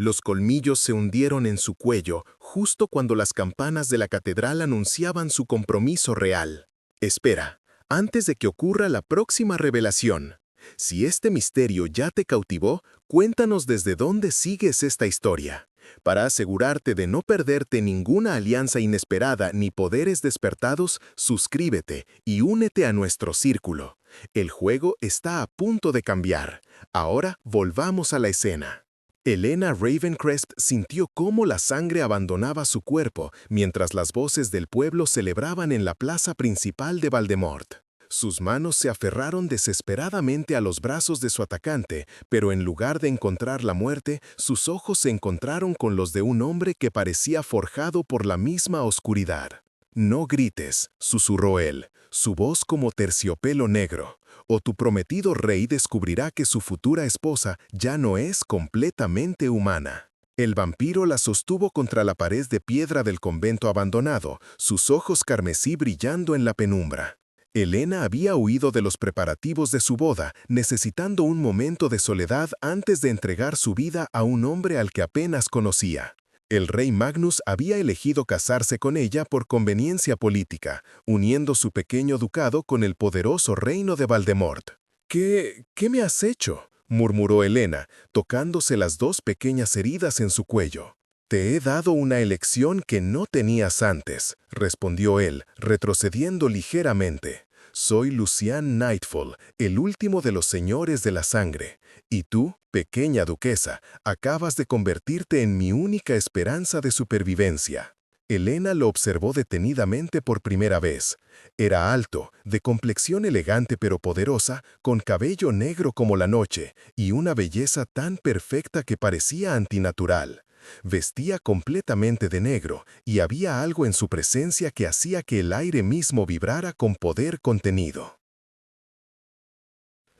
Los colmillos se hundieron en su cuello justo cuando las campanas de la catedral anunciaban su compromiso real. Espera, antes de que ocurra la próxima revelación. Si este misterio ya te cautivó, cuéntanos desde dónde sigues esta historia. Para asegurarte de no perderte ninguna alianza inesperada ni poderes despertados, suscríbete y únete a nuestro círculo. El juego está a punto de cambiar. Ahora volvamos a la escena. Helena Ravencrest sintió cómo la sangre abandonaba su cuerpo mientras las voces del pueblo celebraban en la plaza principal de Voldemort. Sus manos se aferraron desesperadamente a los brazos de su atacante, pero en lugar de encontrar la muerte, sus ojos se encontraron con los de un hombre que parecía forjado por la misma oscuridad. «No grites», susurró él, su voz como terciopelo negro, «o tu prometido rey descubrirá que su futura esposa ya no es completamente humana». El vampiro la sostuvo contra la pared de piedra del convento abandonado, sus ojos carmesí brillando en la penumbra. Helena había huido de los preparativos de su boda, necesitando un momento de soledad antes de entregar su vida a un hombre al que apenas conocía. El rey Magnus había elegido casarse con ella por conveniencia política, uniendo su pequeño ducado con el poderoso reino de Voldemort. ¿Qué me has hecho?, murmuró Helena, tocándose las dos pequeñas heridas en su cuello. «Te he dado una elección que no tenías antes», respondió él, retrocediendo ligeramente. «Soy Lucian Nightfall, el último de los señores de la sangre. Y tú, pequeña duquesa, acabas de convertirte en mi única esperanza de supervivencia». Helena lo observó detenidamente por primera vez. Era alto, de complexión elegante pero poderosa, con cabello negro como la noche y una belleza tan perfecta que parecía antinatural. Vestía completamente de negro y había algo en su presencia que hacía que el aire mismo vibrara con poder contenido.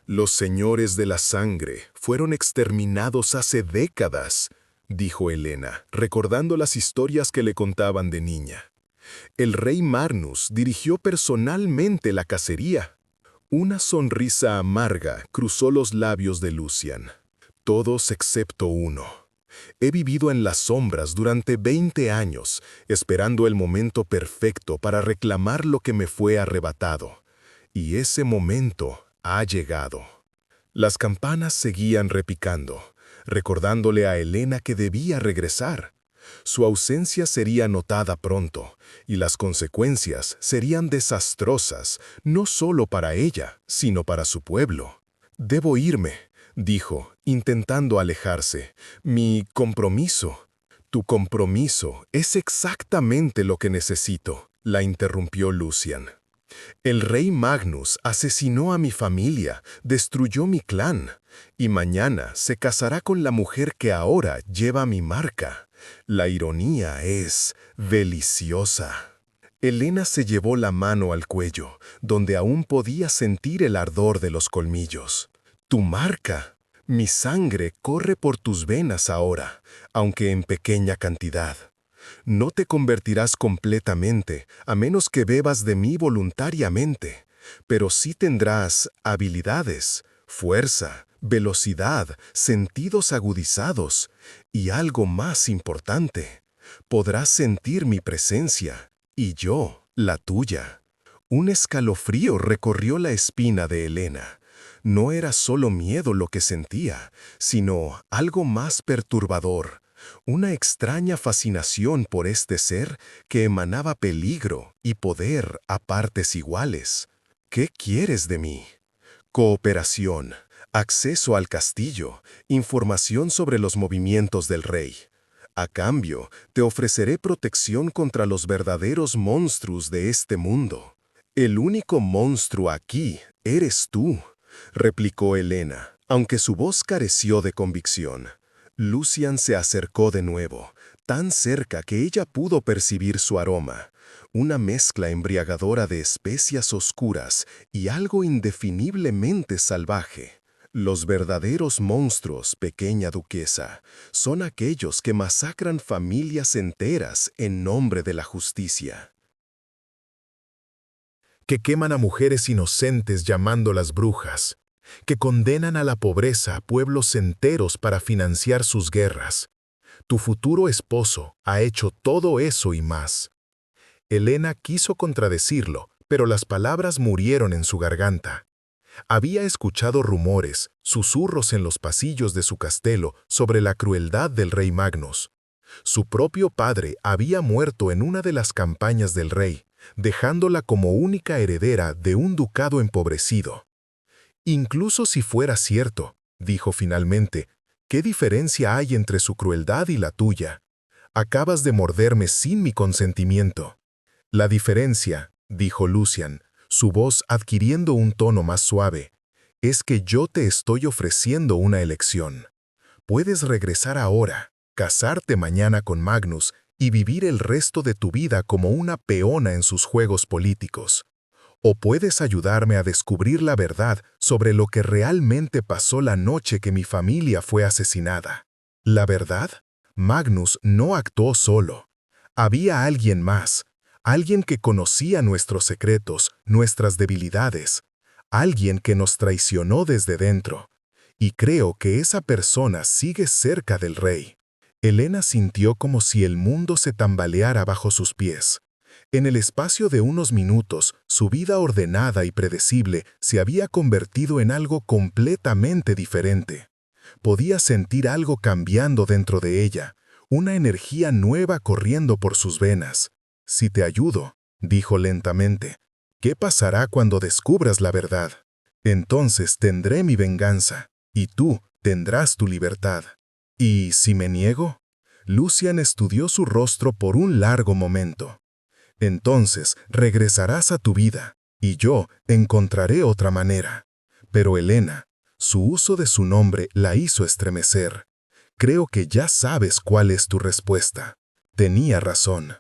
«Los señores de la sangre fueron exterminados hace décadas», dijo Helena, recordando las historias que le contaban de niña. «El rey Magnus dirigió personalmente la cacería». Una sonrisa amarga cruzó los labios de Lucian. «Todos excepto uno. He vivido en las sombras durante 20 años, esperando el momento perfecto para reclamar lo que me fue arrebatado. Y ese momento ha llegado». Las campanas seguían repicando, recordándole a Helena que debía regresar. Su ausencia sería notada pronto, y las consecuencias serían desastrosas, no solo para ella, sino para su pueblo. «Debo irme», dijo, intentando alejarse. «Mi compromiso». «Tu compromiso es exactamente lo que necesito», la interrumpió Lucian. «El rey Magnus asesinó a mi familia, destruyó mi clan, y mañana se casará con la mujer que ahora lleva mi marca. La ironía es deliciosa». Helena se llevó la mano al cuello, donde aún podía sentir el ardor de los colmillos. «Tu marca. Mi sangre corre por tus venas ahora, aunque en pequeña cantidad. No te convertirás completamente, a menos que bebas de mí voluntariamente, pero sí tendrás habilidades, fuerza, velocidad, sentidos agudizados, y algo más importante, podrás sentir mi presencia, y yo, la tuya». Un escalofrío recorrió la espina de Helena. No era solo miedo lo que sentía, sino algo más perturbador. Una extraña fascinación por este ser que emanaba peligro y poder a partes iguales. «¿Qué quieres de mí?» «Cooperación, acceso al castillo, información sobre los movimientos del rey. A cambio, te ofreceré protección contra los verdaderos monstruos de este mundo». «El único monstruo aquí eres tú», replicó Helena, aunque su voz careció de convicción. Lucian se acercó de nuevo, tan cerca que ella pudo percibir su aroma, una mezcla embriagadora de especias oscuras y algo indefiniblemente salvaje. «Los verdaderos monstruos, pequeña duquesa, son aquellos que masacran familias enteras en nombre de la justicia. Que queman a mujeres inocentes llamándolas brujas, que condenan a la pobreza a pueblos enteros para financiar sus guerras, Tu futuro esposo ha hecho todo eso y más. Elena quiso contradecirlo, pero las palabras murieron en su garganta. Había escuchado rumores, susurros en los pasillos de su castelo sobre la crueldad del rey Magnus. Su propio padre había muerto en una de las campañas del rey, dejándola como única heredera de un ducado empobrecido. Incluso si fuera cierto, dijo finalmente, ¿qué diferencia hay entre su crueldad y la tuya? Acabas de morderme sin mi consentimiento. La diferencia, dijo Lucian, su voz adquiriendo un tono más suave, es que yo te estoy ofreciendo una elección. Puedes regresar ahora, casarte mañana con Magnus y vivir el resto de tu vida como una peona en sus juegos políticos. O puedes ayudarme a descubrir la verdad sobre lo que realmente pasó la noche que mi familia fue asesinada. ¿La verdad? Magnus no actuó solo. Había alguien más. Alguien que conocía nuestros secretos, nuestras debilidades. Alguien que nos traicionó desde dentro. Y creo que esa persona sigue cerca del rey. Elena sintió como si el mundo se tambaleara bajo sus pies. En el espacio de unos minutos, su vida ordenada y predecible se había convertido en algo completamente diferente. Podía sentir algo cambiando dentro de ella, una energía nueva corriendo por sus venas. Si te ayudo, dijo lentamente, ¿qué pasará cuando descubras la verdad? Entonces tendré mi venganza, y tú tendrás tu libertad. ¿Y si me niego? Lucian estudió su rostro por un largo momento. Entonces regresarás a tu vida, y yo encontraré otra manera. Pero Elena, su uso de su nombre la hizo estremecer. Creo que ya sabes cuál es tu respuesta. Tenía razón.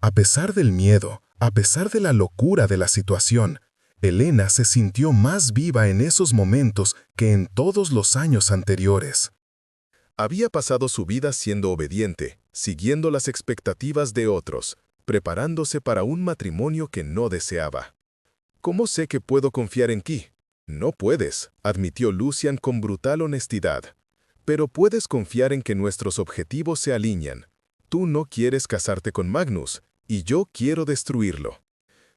A pesar del miedo, a pesar de la locura de la situación, Elena se sintió más viva en esos momentos que en todos los años anteriores. Había pasado su vida siendo obediente, siguiendo las expectativas de otros, preparándose para un matrimonio que no deseaba. ¿Cómo sé que puedo confiar en ti? No puedes, admitió Lucian con brutal honestidad. Pero puedes confiar en que nuestros objetivos se alinean. Tú no quieres casarte con Magnus, y yo quiero destruirlo.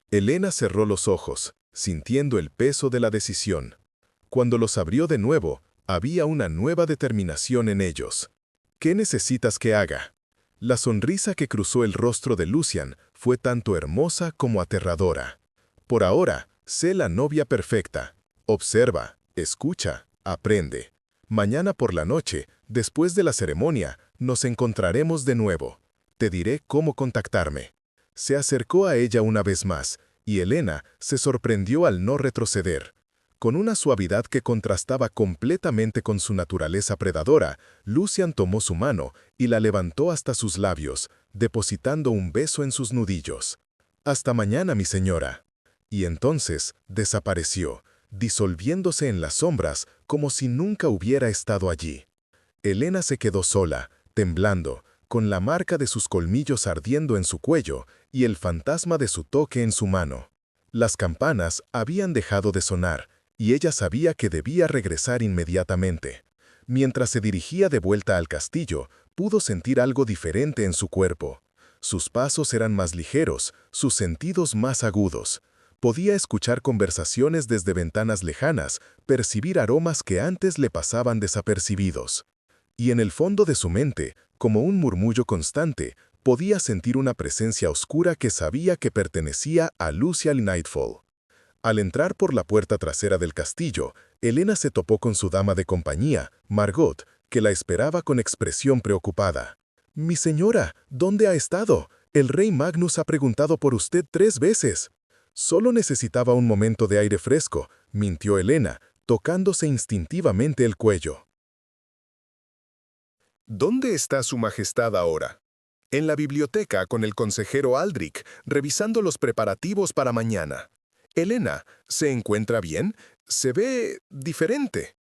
Elena cerró los ojos, sintiendo el peso de la decisión. Cuando los abrió de nuevo, había una nueva determinación en ellos. ¿Qué necesitas que haga? La sonrisa que cruzó el rostro de Lucian fue tanto hermosa como aterradora. Por ahora, sé la novia perfecta. Observa, escucha, aprende. Mañana por la noche, después de la ceremonia, nos encontraremos de nuevo. Te diré cómo contactarme. Se acercó a ella una vez más, y Elena se sorprendió al no retroceder. Con una suavidad que contrastaba completamente con su naturaleza predadora, Lucian tomó su mano y la levantó hasta sus labios, depositando un beso en sus nudillos. «Hasta mañana, mi señora». Y entonces desapareció, disolviéndose en las sombras como si nunca hubiera estado allí. Elena se quedó sola, temblando, con la marca de sus colmillos ardiendo en su cuello y el fantasma de su toque en su mano. Las campanas habían dejado de sonar, y ella sabía que debía regresar inmediatamente. Mientras se dirigía de vuelta al castillo, pudo sentir algo diferente en su cuerpo. Sus pasos eran más ligeros, sus sentidos más agudos. Podía escuchar conversaciones desde ventanas lejanas, percibir aromas que antes le pasaban desapercibidos. Y en el fondo de su mente, como un murmullo constante, podía sentir una presencia oscura que sabía que pertenecía a Lucian Nightfall. Al entrar por la puerta trasera del castillo, Elena se topó con su dama de compañía, Margot, que la esperaba con expresión preocupada. «Mi señora, ¿dónde ha estado? El rey Magnus ha preguntado por usted 3 veces». «Solo necesitaba un momento de aire fresco», mintió Elena, tocándose instintivamente el cuello. «¿Dónde está su majestad ahora?» «En la biblioteca con el consejero Aldrich, revisando los preparativos para mañana». «Elena, ¿se encuentra bien? Se ve diferente».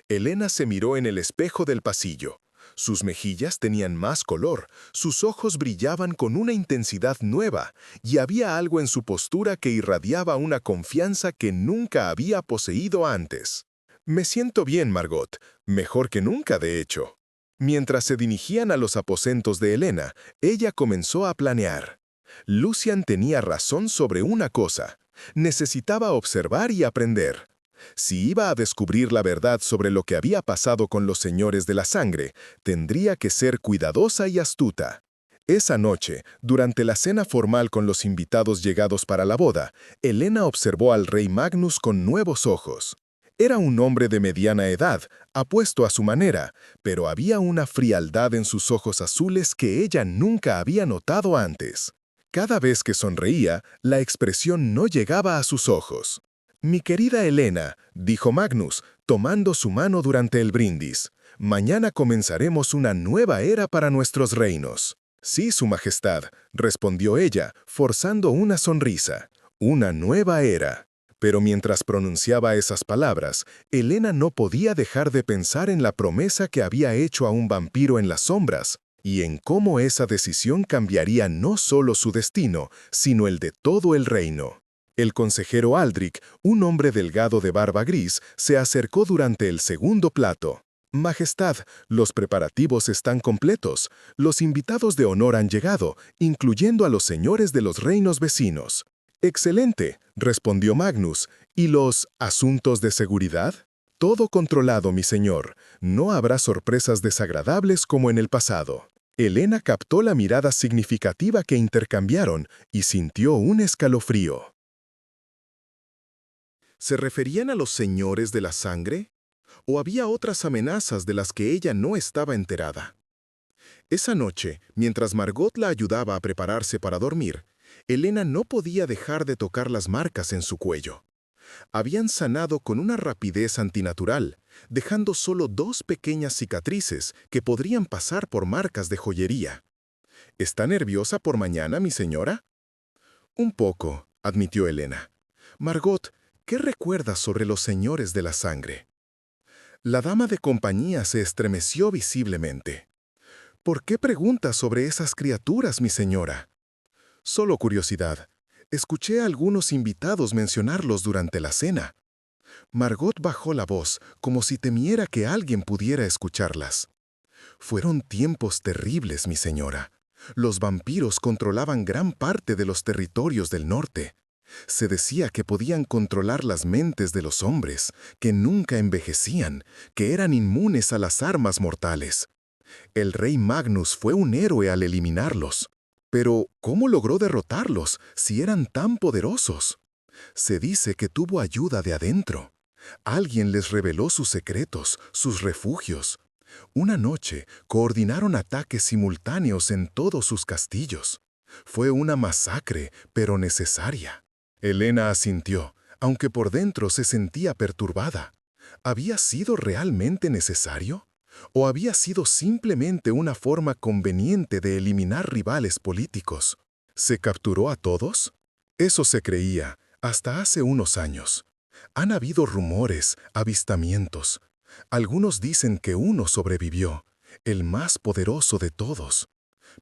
Elena se miró en el espejo del pasillo. Sus mejillas tenían más color, sus ojos brillaban con una intensidad nueva, y había algo en su postura que irradiaba una confianza que nunca había poseído antes. «Me siento bien, Margot, mejor que nunca, de hecho». Mientras se dirigían a los aposentos de Helena, ella comenzó a planear. Lucian tenía razón sobre una cosa. Necesitaba observar y aprender. Si iba a descubrir la verdad sobre lo que había pasado con los señores de la sangre, tendría que ser cuidadosa y astuta. Esa noche, durante la cena formal con los invitados llegados para la boda, Helena observó al rey Magnus con nuevos ojos. Era un hombre de mediana edad, apuesto a su manera, pero había una frialdad en sus ojos azules que ella nunca había notado antes. Cada vez que sonreía, la expresión no llegaba a sus ojos. «Mi querida Helena», dijo Magnus, tomando su mano durante el brindis, «mañana comenzaremos una nueva era para nuestros reinos». «Sí, Su Majestad», respondió ella, forzando una sonrisa. «Una nueva era». Pero mientras pronunciaba esas palabras, Helena no podía dejar de pensar en la promesa que había hecho a un vampiro en las sombras, y en cómo esa decisión cambiaría no solo su destino, sino el de todo el reino. El consejero Aldrich, un hombre delgado de barba gris, se acercó durante el segundo plato. «Majestad, los preparativos están completos. Los invitados de honor han llegado, incluyendo a los señores de los reinos vecinos». «Excelente», respondió Magnus. «¿Y los asuntos de seguridad?» «Todo controlado, mi señor. No habrá sorpresas desagradables como en el pasado». Helena captó la mirada significativa que intercambiaron y sintió un escalofrío. ¿Se referían a los señores de la sangre? ¿O había otras amenazas de las que ella no estaba enterada? Esa noche, mientras Margot la ayudaba a prepararse para dormir, Helena no podía dejar de tocar las marcas en su cuello. Habían sanado con una rapidez antinatural, dejando solo 2 pequeñas cicatrices que podrían pasar por marcas de joyería. ¿Está nerviosa por mañana, mi señora? Un poco, admitió Helena. Margot, ¿qué recuerdas sobre los señores de la sangre? La dama de compañía se estremeció visiblemente. ¿Por qué preguntas sobre esas criaturas, mi señora? Solo curiosidad. Escuché a algunos invitados mencionarlos durante la cena. Margot bajó la voz, como si temiera que alguien pudiera escucharlas. Fueron tiempos terribles, mi señora. Los vampiros controlaban gran parte de los territorios del norte. Se decía que podían controlar las mentes de los hombres, que nunca envejecían, que eran inmunes a las armas mortales. El rey Magnus fue un héroe al eliminarlos. Pero, ¿cómo logró derrotarlos si eran tan poderosos? Se dice que tuvo ayuda de adentro. Alguien les reveló sus secretos, sus refugios. Una noche, coordinaron ataques simultáneos en todos sus castillos. Fue una masacre, pero necesaria. Helena asintió, aunque por dentro se sentía perturbada. ¿Había sido realmente necesario? ¿O había sido simplemente una forma conveniente de eliminar rivales políticos? ¿Se capturó a todos? Eso se creía, hasta hace unos años. Han habido rumores, avistamientos. Algunos dicen que uno sobrevivió, el más poderoso de todos.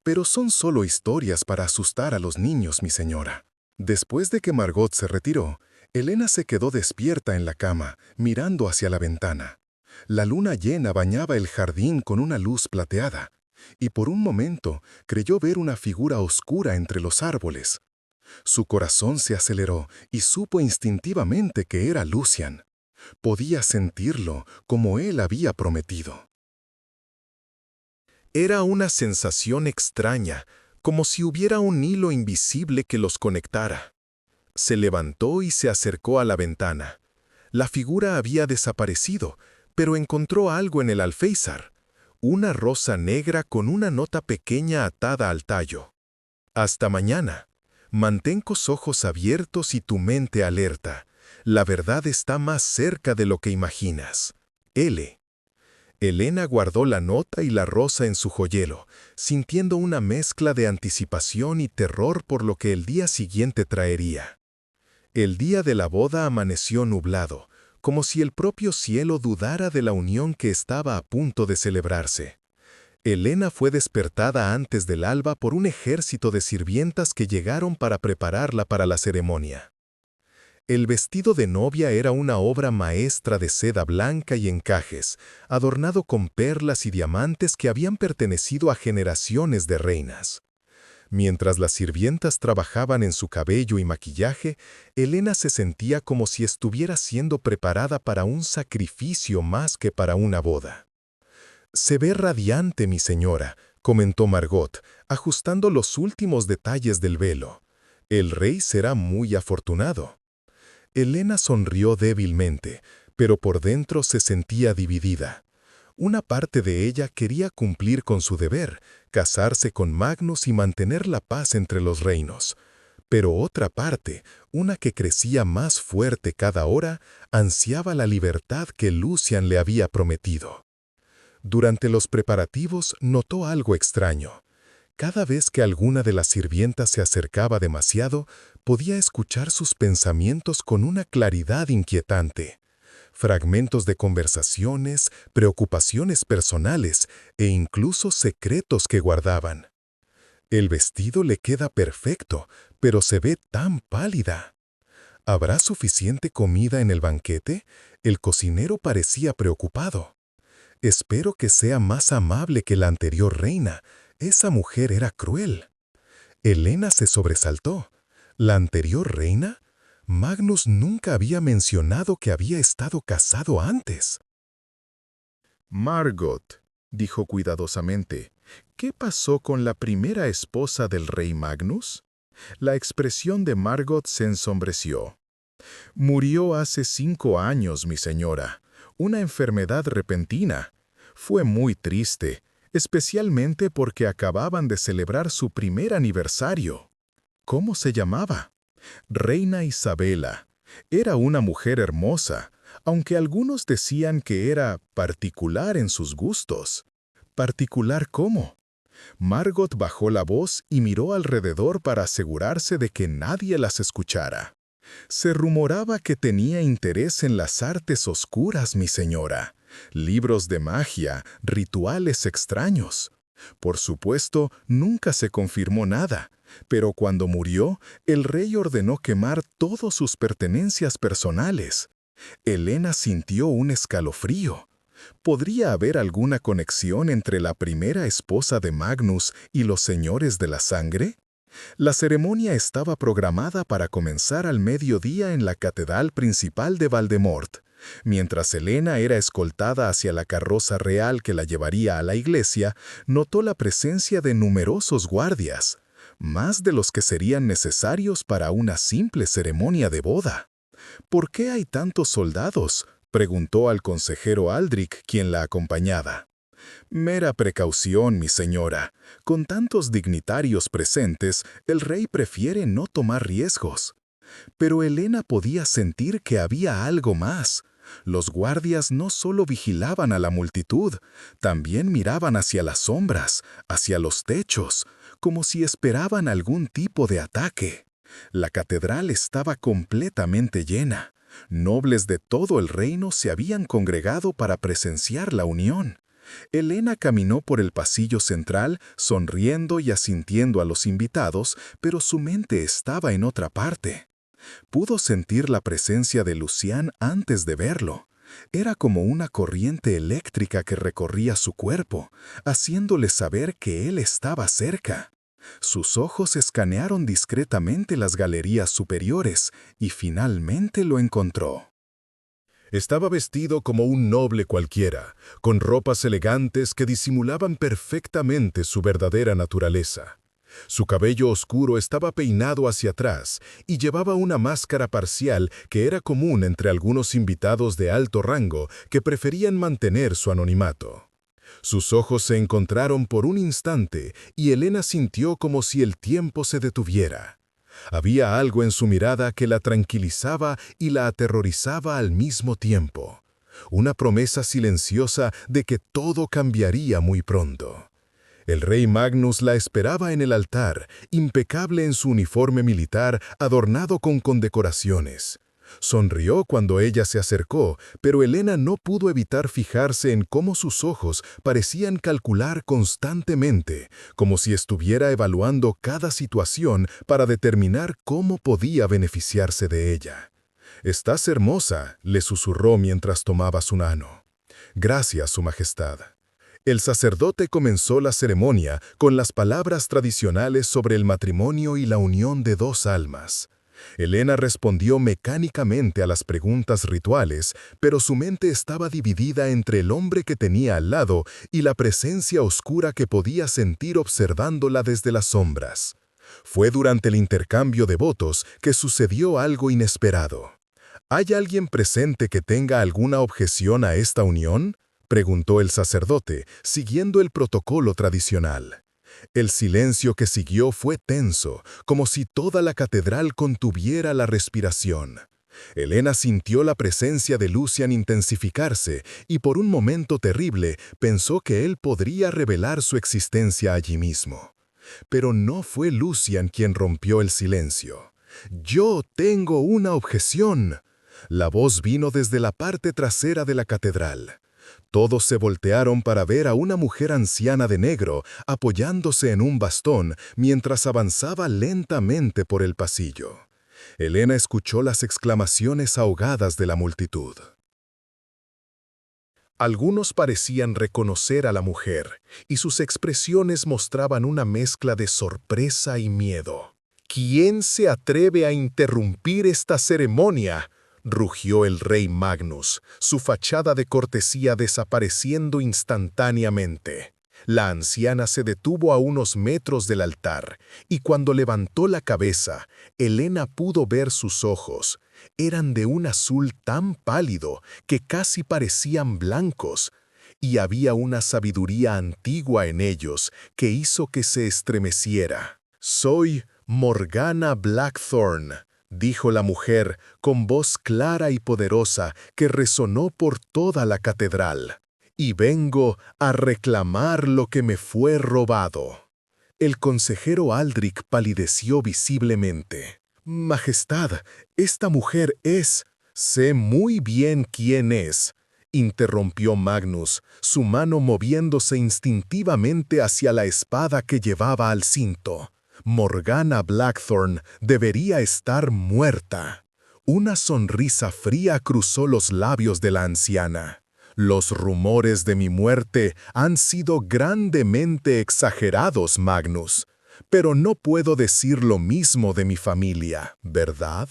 Pero son solo historias para asustar a los niños, mi señora. Después de que Margot se retiró, Helena se quedó despierta en la cama, mirando hacia la ventana. La luna llena bañaba el jardín con una luz plateada, y por un momento creyó ver una figura oscura entre los árboles. Su corazón se aceleró y supo instintivamente que era Lucian. Podía sentirlo como él había prometido. Era una sensación extraña, como si hubiera un hilo invisible que los conectara. Se levantó y se acercó a la ventana. La figura había desaparecido, pero encontró algo en el alféizar, una rosa negra con una nota pequeña atada al tallo. Hasta mañana. Mantén los ojos abiertos y tu mente alerta. La verdad está más cerca de lo que imaginas. L. Helena guardó la nota y la rosa en su joyero, sintiendo una mezcla de anticipación y terror por lo que el día siguiente traería. El día de la boda amaneció nublado, como si el propio cielo dudara de la unión que estaba a punto de celebrarse. Helena fue despertada antes del alba por un ejército de sirvientas que llegaron para prepararla para la ceremonia. El vestido de novia era una obra maestra de seda blanca y encajes, adornado con perlas y diamantes que habían pertenecido a generaciones de reinas. Mientras las sirvientas trabajaban en su cabello y maquillaje, Elena se sentía como si estuviera siendo preparada para un sacrificio más que para una boda. «Se ve radiante, mi señora», comentó Margot, ajustando los últimos detalles del velo. «El rey será muy afortunado». Elena sonrió débilmente, pero por dentro se sentía dividida. Una parte de ella quería cumplir con su deber, casarse con Magnus y mantener la paz entre los reinos. Pero otra parte, una que crecía más fuerte cada hora, ansiaba la libertad que Lucian le había prometido. Durante los preparativos notó algo extraño. Cada vez que alguna de las sirvientas se acercaba demasiado, podía escuchar sus pensamientos con una claridad inquietante. Fragmentos de conversaciones, preocupaciones personales e incluso secretos que guardaban. El vestido le queda perfecto, pero se ve tan pálida. ¿Habrá suficiente comida en el banquete? El cocinero parecía preocupado. Espero que sea más amable que la anterior reina. Esa mujer era cruel. Elena se sobresaltó. ¿La anterior reina? Magnus nunca había mencionado que había estado casado antes. «Margot», dijo cuidadosamente, «¿qué pasó con la primera esposa del rey Magnus?» La expresión de Margot se ensombreció. «Murió hace 5 años, mi señora. Una enfermedad repentina. Fue muy triste, especialmente porque acababan de celebrar su primer aniversario». «¿Cómo se llamaba?» «Reina Isabela. Era una mujer hermosa, aunque algunos decían que era particular en sus gustos». «¿Particular cómo?» Margot bajó la voz y miró alrededor para asegurarse de que nadie las escuchara. «Se rumoraba que tenía interés en las artes oscuras, mi señora. Libros de magia, rituales extraños. Por supuesto, nunca se confirmó nada, pero cuando murió, el rey ordenó quemar todas sus pertenencias personales». Elena sintió un escalofrío. ¿Podría haber alguna conexión entre la primera esposa de Magnus y los señores de la sangre? La ceremonia estaba programada para comenzar al mediodía en la catedral principal de Valdemort. Mientras Elena era escoltada hacia la carroza real que la llevaría a la iglesia, notó la presencia de numerosos guardias, más de los que serían necesarios para una simple ceremonia de boda. «¿Por qué hay tantos soldados?», preguntó al consejero Aldrich, quien la acompañaba. «Mera precaución, mi señora. Con tantos dignitarios presentes, el rey prefiere no tomar riesgos». Pero Elena podía sentir que había algo más. Los guardias no solo vigilaban a la multitud, también miraban hacia las sombras, hacia los techos, como si esperaban algún tipo de ataque. La catedral estaba completamente llena. Nobles de todo el reino se habían congregado para presenciar la unión. Elena caminó por el pasillo central, sonriendo y asintiendo a los invitados, pero su mente estaba en otra parte. Pudo sentir la presencia de Lucian antes de verlo. Era como una corriente eléctrica que recorría su cuerpo, haciéndole saber que él estaba cerca. Sus ojos escanearon discretamente las galerías superiores y finalmente lo encontró. Estaba vestido como un noble cualquiera, con ropas elegantes que disimulaban perfectamente su verdadera naturaleza. Su cabello oscuro estaba peinado hacia atrás y llevaba una máscara parcial que era común entre algunos invitados de alto rango que preferían mantener su anonimato. Sus ojos se encontraron por un instante y Elena sintió como si el tiempo se detuviera. Había algo en su mirada que la tranquilizaba y la aterrorizaba al mismo tiempo. Una promesa silenciosa de que todo cambiaría muy pronto. El rey Magnus la esperaba en el altar, impecable en su uniforme militar adornado con condecoraciones. Sonrió cuando ella se acercó, pero Elena no pudo evitar fijarse en cómo sus ojos parecían calcular constantemente, como si estuviera evaluando cada situación para determinar cómo podía beneficiarse de ella. «Estás hermosa», le susurró mientras tomaba su mano. «Gracias, Su Majestad». El sacerdote comenzó la ceremonia con las palabras tradicionales sobre el matrimonio y la unión de dos almas. Helena respondió mecánicamente a las preguntas rituales, pero su mente estaba dividida entre el hombre que tenía al lado y la presencia oscura que podía sentir observándola desde las sombras. Fue durante el intercambio de votos que sucedió algo inesperado. ¿Hay alguien presente que tenga alguna objeción a esta unión?, preguntó el sacerdote, siguiendo el protocolo tradicional. El silencio que siguió fue tenso, como si toda la catedral contuviera la respiración. Helena sintió la presencia de Lucian intensificarse y por un momento terrible pensó que él podría revelar su existencia allí mismo. Pero no fue Lucian quien rompió el silencio. «Yo tengo una objeción». La voz vino desde la parte trasera de la catedral. Todos se voltearon para ver a una mujer anciana de negro apoyándose en un bastón mientras avanzaba lentamente por el pasillo. Helena escuchó las exclamaciones ahogadas de la multitud. Algunos parecían reconocer a la mujer, y sus expresiones mostraban una mezcla de sorpresa y miedo. «¿Quién se atreve a interrumpir esta ceremonia?», rugió el rey Magnus, su fachada de cortesía desapareciendo instantáneamente. La anciana se detuvo a unos metros del altar, y cuando levantó la cabeza, Helena pudo ver sus ojos. Eran de un azul tan pálido que casi parecían blancos, y había una sabiduría antigua en ellos que hizo que se estremeciera. «Soy Morgana Blackthorn», dijo la mujer con voz clara y poderosa que resonó por toda la catedral. «Y vengo a reclamar lo que me fue robado». El consejero Aldrich palideció visiblemente. «Majestad, esta mujer es...». «Sé muy bien quién es», interrumpió Magnus, su mano moviéndose instintivamente hacia la espada que llevaba al cinto. «Morgana Blackthorn debería estar muerta». Una sonrisa fría cruzó los labios de la anciana. «Los rumores de mi muerte han sido grandemente exagerados, Magnus, pero no puedo decir lo mismo de mi familia, ¿verdad?».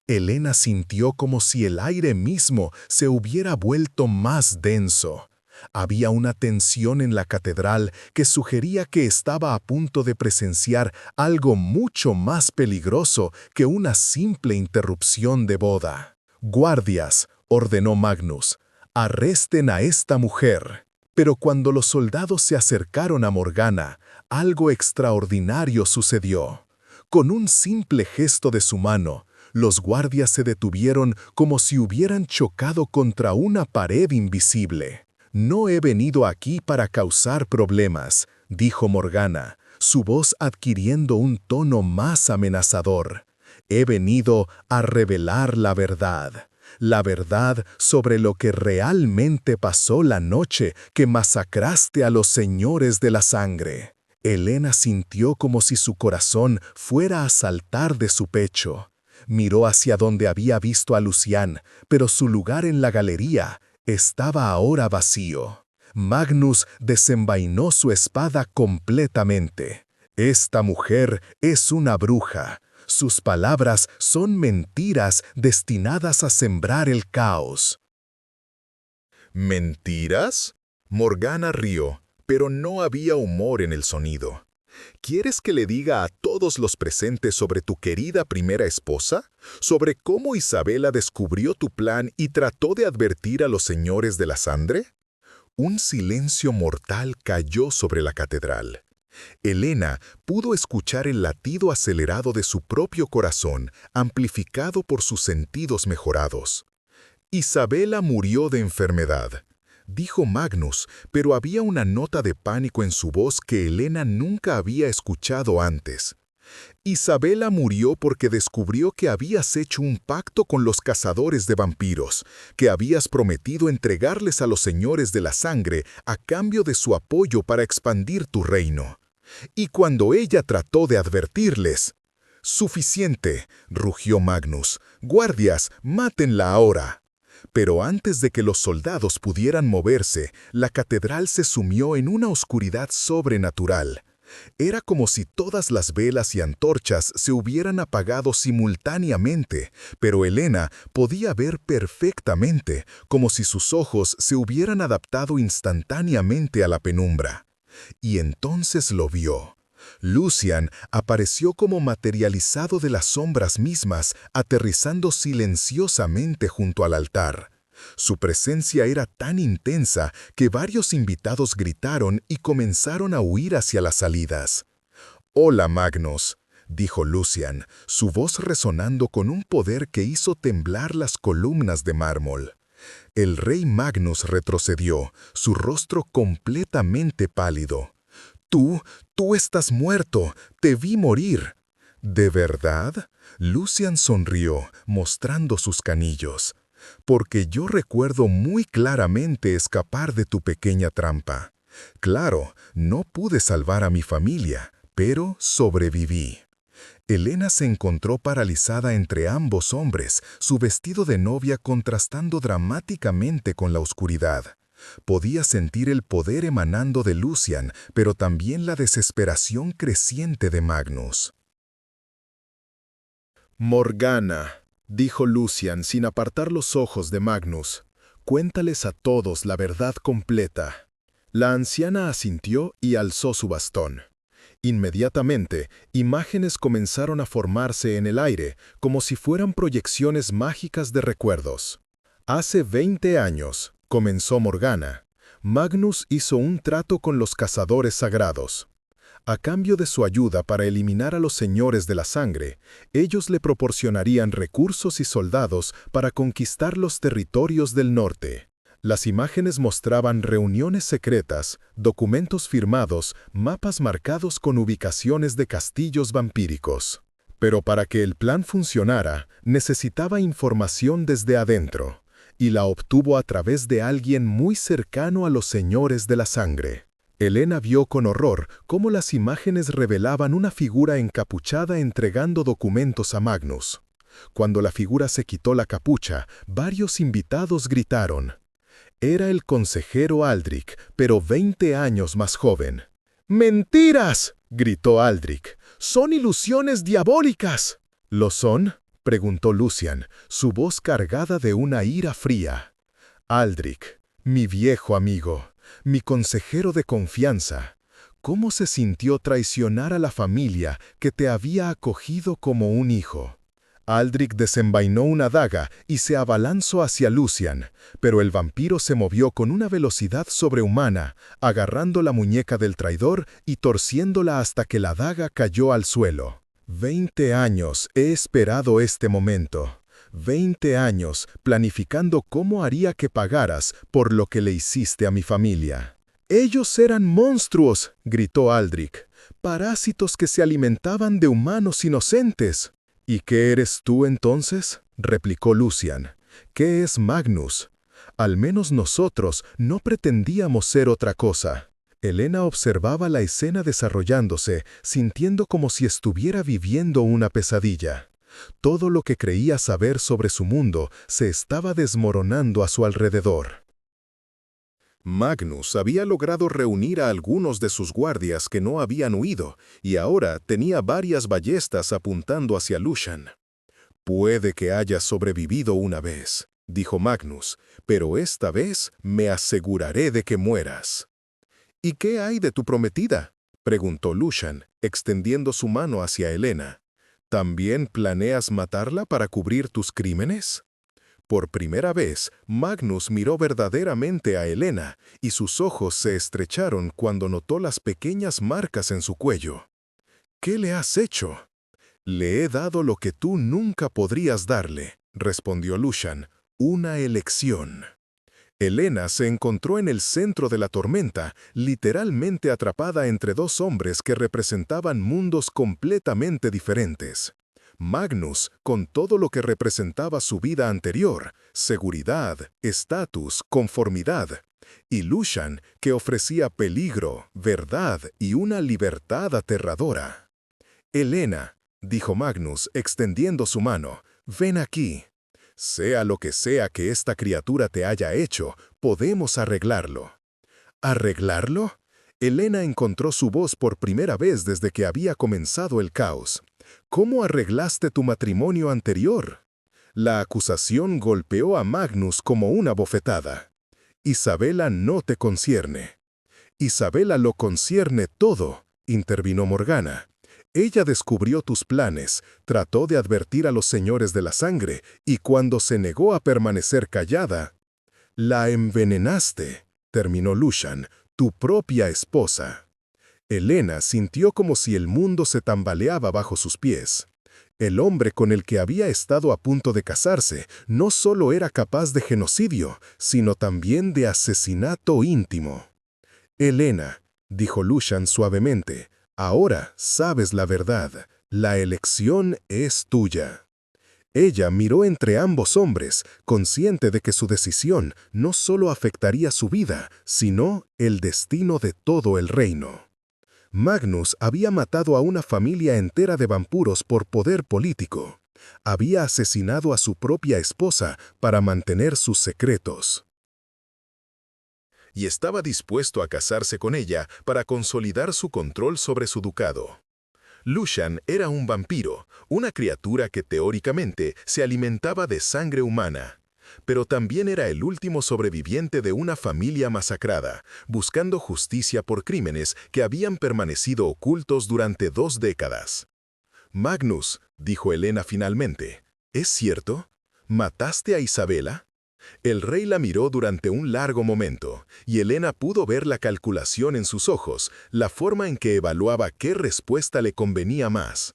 Helena sintió como si el aire mismo se hubiera vuelto más denso. Había una tensión en la catedral que sugería que estaba a punto de presenciar algo mucho más peligroso que una simple interrupción de boda. «Guardias», ordenó Magnus, «arresten a esta mujer». Pero cuando los soldados se acercaron a Morgana, algo extraordinario sucedió. Con un simple gesto de su mano, los guardias se detuvieron como si hubieran chocado contra una pared invisible. «No he venido aquí para causar problemas», dijo Morgana, su voz adquiriendo un tono más amenazador. «He venido a revelar la verdad sobre lo que realmente pasó la noche que masacraste a los señores de la sangre». Helena sintió como si su corazón fuera a saltar de su pecho. Miró hacia donde había visto a Lucian, pero su lugar en la galería estaba ahora vacío. Magnus desenvainó su espada completamente. «Esta mujer es una bruja. Sus palabras son mentiras destinadas a sembrar el caos». ¿Mentiras? Morgana rió, pero no había humor en el sonido. ¿Quieres que le diga a todos los presentes sobre tu querida primera esposa? ¿Sobre cómo Isabela descubrió tu plan y trató de advertir a los señores de la sangre? Un silencio mortal cayó sobre la catedral. Helena pudo escuchar el latido acelerado de su propio corazón, amplificado por sus sentidos mejorados. «Isabela murió de enfermedad», dijo Magnus, pero había una nota de pánico en su voz que Helena nunca había escuchado antes. «Isabela murió porque descubrió que habías hecho un pacto con los cazadores de vampiros, que habías prometido entregarles a los señores de la sangre a cambio de su apoyo para expandir tu reino. Y cuando ella trató de advertirles...». «Suficiente», rugió Magnus. «Guardias, mátenla ahora». Pero antes de que los soldados pudieran moverse, la catedral se sumió en una oscuridad sobrenatural. Era como si todas las velas y antorchas se hubieran apagado simultáneamente, pero Helena podía ver perfectamente, como si sus ojos se hubieran adaptado instantáneamente a la penumbra. Y entonces lo vio. Lucian apareció como materializado de las sombras mismas, aterrizando silenciosamente junto al altar. Su presencia era tan intensa que varios invitados gritaron y comenzaron a huir hacia las salidas. «Hola, Magnus», dijo Lucian, su voz resonando con un poder que hizo temblar las columnas de mármol. El rey Magnus retrocedió, su rostro completamente pálido. Tú estás muerto, te vi morir». «¿De verdad?», Lucian sonrió, mostrando sus canillos. «Porque yo recuerdo muy claramente escapar de tu pequeña trampa. Claro, no pude salvar a mi familia, pero sobreviví». Helena se encontró paralizada entre ambos hombres, su vestido de novia contrastando dramáticamente con la oscuridad. Podía sentir el poder emanando de Lucian, pero también la desesperación creciente de Magnus. «Morgana», dijo Lucian sin apartar los ojos de Magnus, «cuéntales a todos la verdad completa». La anciana asintió y alzó su bastón. Inmediatamente, imágenes comenzaron a formarse en el aire, como si fueran proyecciones mágicas de recuerdos. «Hace 20 años», comenzó Morgana, «Magnus hizo un trato con los cazadores sagrados. A cambio de su ayuda para eliminar a los señores de la sangre, ellos le proporcionarían recursos y soldados para conquistar los territorios del norte. Las imágenes mostraban reuniones secretas, documentos firmados, mapas marcados con ubicaciones de castillos vampíricos. Pero para que el plan funcionara, necesitaba información desde adentro, y la obtuvo a través de alguien muy cercano a los señores de la sangre. Helena vio con horror cómo las imágenes revelaban una figura encapuchada entregando documentos a Magnus. Cuando la figura se quitó la capucha, varios invitados gritaron. Era el consejero Aldrich, pero 20 años más joven. «¡Mentiras!», gritó Aldrich. «¡Son ilusiones diabólicas!». «¿Lo son?», preguntó Lucian, su voz cargada de una ira fría. «Aldrich, mi viejo amigo, mi consejero de confianza, ¿cómo se sintió traicionar a la familia que te había acogido como un hijo?». Aldrich desenvainó una daga y se abalanzó hacia Lucian, pero el vampiro se movió con una velocidad sobrehumana, agarrando la muñeca del traidor y torciéndola hasta que la daga cayó al suelo. 20 años he esperado este momento. 20 años planificando cómo haría que pagaras por lo que le hiciste a mi familia. «Ellos eran monstruos», gritó Aldrich, «parásitos que se alimentaban de humanos inocentes». «¿Y qué eres tú entonces?», replicó Lucian. «¿Qué es Magnus? Al menos nosotros no pretendíamos ser otra cosa». Helena observaba la escena desarrollándose, sintiendo como si estuviera viviendo una pesadilla. Todo lo que creía saber sobre su mundo se estaba desmoronando a su alrededor. Magnus había logrado reunir a algunos de sus guardias que no habían huido, y ahora tenía varias ballestas apuntando hacia Lucian. «Puede que hayas sobrevivido una vez», dijo Magnus, «pero esta vez me aseguraré de que mueras». «¿Y qué hay de tu prometida?», preguntó Lucian, extendiendo su mano hacia Helena. «¿También planeas matarla para cubrir tus crímenes?». Por primera vez, Magnus miró verdaderamente a Helena, y sus ojos se estrecharon cuando notó las pequeñas marcas en su cuello. «¿Qué le has hecho?». «Le he dado lo que tú nunca podrías darle», respondió Lucian, «una elección». Helena se encontró en el centro de la tormenta, literalmente atrapada entre dos hombres que representaban mundos completamente diferentes. Magnus, con todo lo que representaba su vida anterior, seguridad, estatus, conformidad, y Lucian, que ofrecía peligro, verdad y una libertad aterradora. Helena, dijo Magnus, extendiendo su mano. «Ven aquí. Sea lo que sea que esta criatura te haya hecho, podemos arreglarlo». ¿Arreglarlo? Elena encontró su voz por primera vez desde que había comenzado el caos. ¿Cómo arreglaste tu matrimonio anterior? La acusación golpeó a Magnus como una bofetada. Isabela no te concierne. Isabela lo concierne todo, intervino Morgana. Ella descubrió tus planes, trató de advertir a los señores de la sangre, y cuando se negó a permanecer callada, la envenenaste, terminó Lucian, tu propia esposa. Elena sintió como si el mundo se tambaleaba bajo sus pies. El hombre con el que había estado a punto de casarse no solo era capaz de genocidio, sino también de asesinato íntimo. Elena, dijo Lucian suavemente, ahora sabes la verdad, la elección es tuya. Ella miró entre ambos hombres, consciente de que su decisión no solo afectaría su vida, sino el destino de todo el reino. Magnus había matado a una familia entera de vampiros por poder político. Había asesinado a su propia esposa para mantener sus secretos. Y estaba dispuesto a casarse con ella para consolidar su control sobre su ducado. Lucian era un vampiro, una criatura que teóricamente se alimentaba de sangre humana, pero también era el último sobreviviente de una familia masacrada, buscando justicia por crímenes que habían permanecido ocultos durante 2 décadas. Magnus, dijo Elena finalmente, ¿es cierto? ¿Mataste a Isabela? El rey la miró durante un largo momento, y Elena pudo ver la calculación en sus ojos, la forma en que evaluaba qué respuesta le convenía más.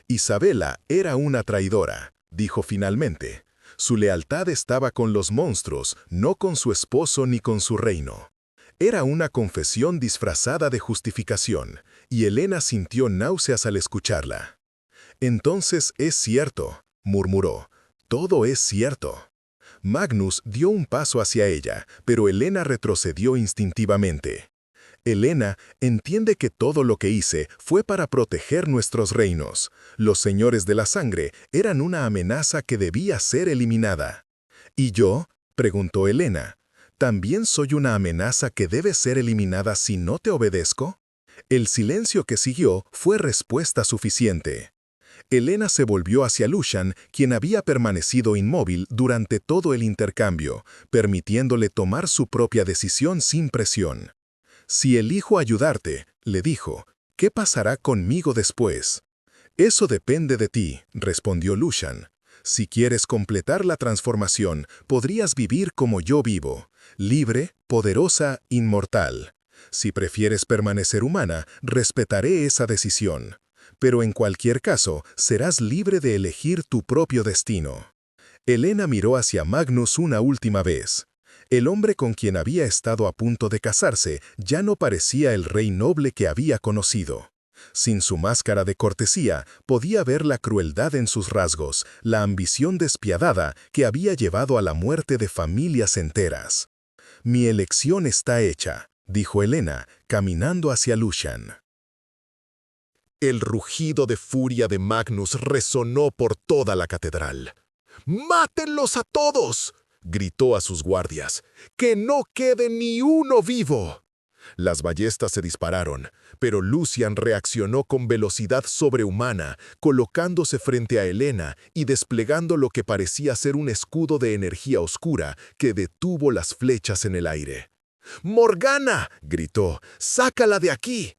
Isabela era una traidora, dijo finalmente. Su lealtad estaba con los monstruos, no con su esposo ni con su reino. Era una confesión disfrazada de justificación, y Elena sintió náuseas al escucharla. «Entonces es cierto», murmuró, «todo es cierto». Magnus dio un paso hacia ella, pero Elena retrocedió instintivamente. «Elena, entiende que todo lo que hice fue para proteger nuestros reinos. Los señores de la sangre eran una amenaza que debía ser eliminada». «¿Y yo?», preguntó Elena. «¿También soy una amenaza que debe ser eliminada si no te obedezco?» El silencio que siguió fue respuesta suficiente. Elena se volvió hacia Lucian, quien había permanecido inmóvil durante todo el intercambio, permitiéndole tomar su propia decisión sin presión. «Si elijo ayudarte», le dijo, «¿qué pasará conmigo después?» «Eso depende de ti», respondió Lucian. «Si quieres completar la transformación, podrías vivir como yo vivo, libre, poderosa, inmortal. Si prefieres permanecer humana, respetaré esa decisión. Pero en cualquier caso, serás libre de elegir tu propio destino». Elena miró hacia Magnus una última vez. El hombre con quien había estado a punto de casarse ya no parecía el rey noble que había conocido. Sin su máscara de cortesía, podía ver la crueldad en sus rasgos, la ambición despiadada que había llevado a la muerte de familias enteras. «Mi elección está hecha», dijo Elena, caminando hacia Lucian. El rugido de furia de Magnus resonó por toda la catedral. «¡Mátenlos a todos!», gritó a sus guardias. «¡Que no quede ni uno vivo!». Las ballestas se dispararon, pero Lucian reaccionó con velocidad sobrehumana, colocándose frente a Elena y desplegando lo que parecía ser un escudo de energía oscura que detuvo las flechas en el aire. «¡Morgana!», gritó, «¡sácala de aquí!».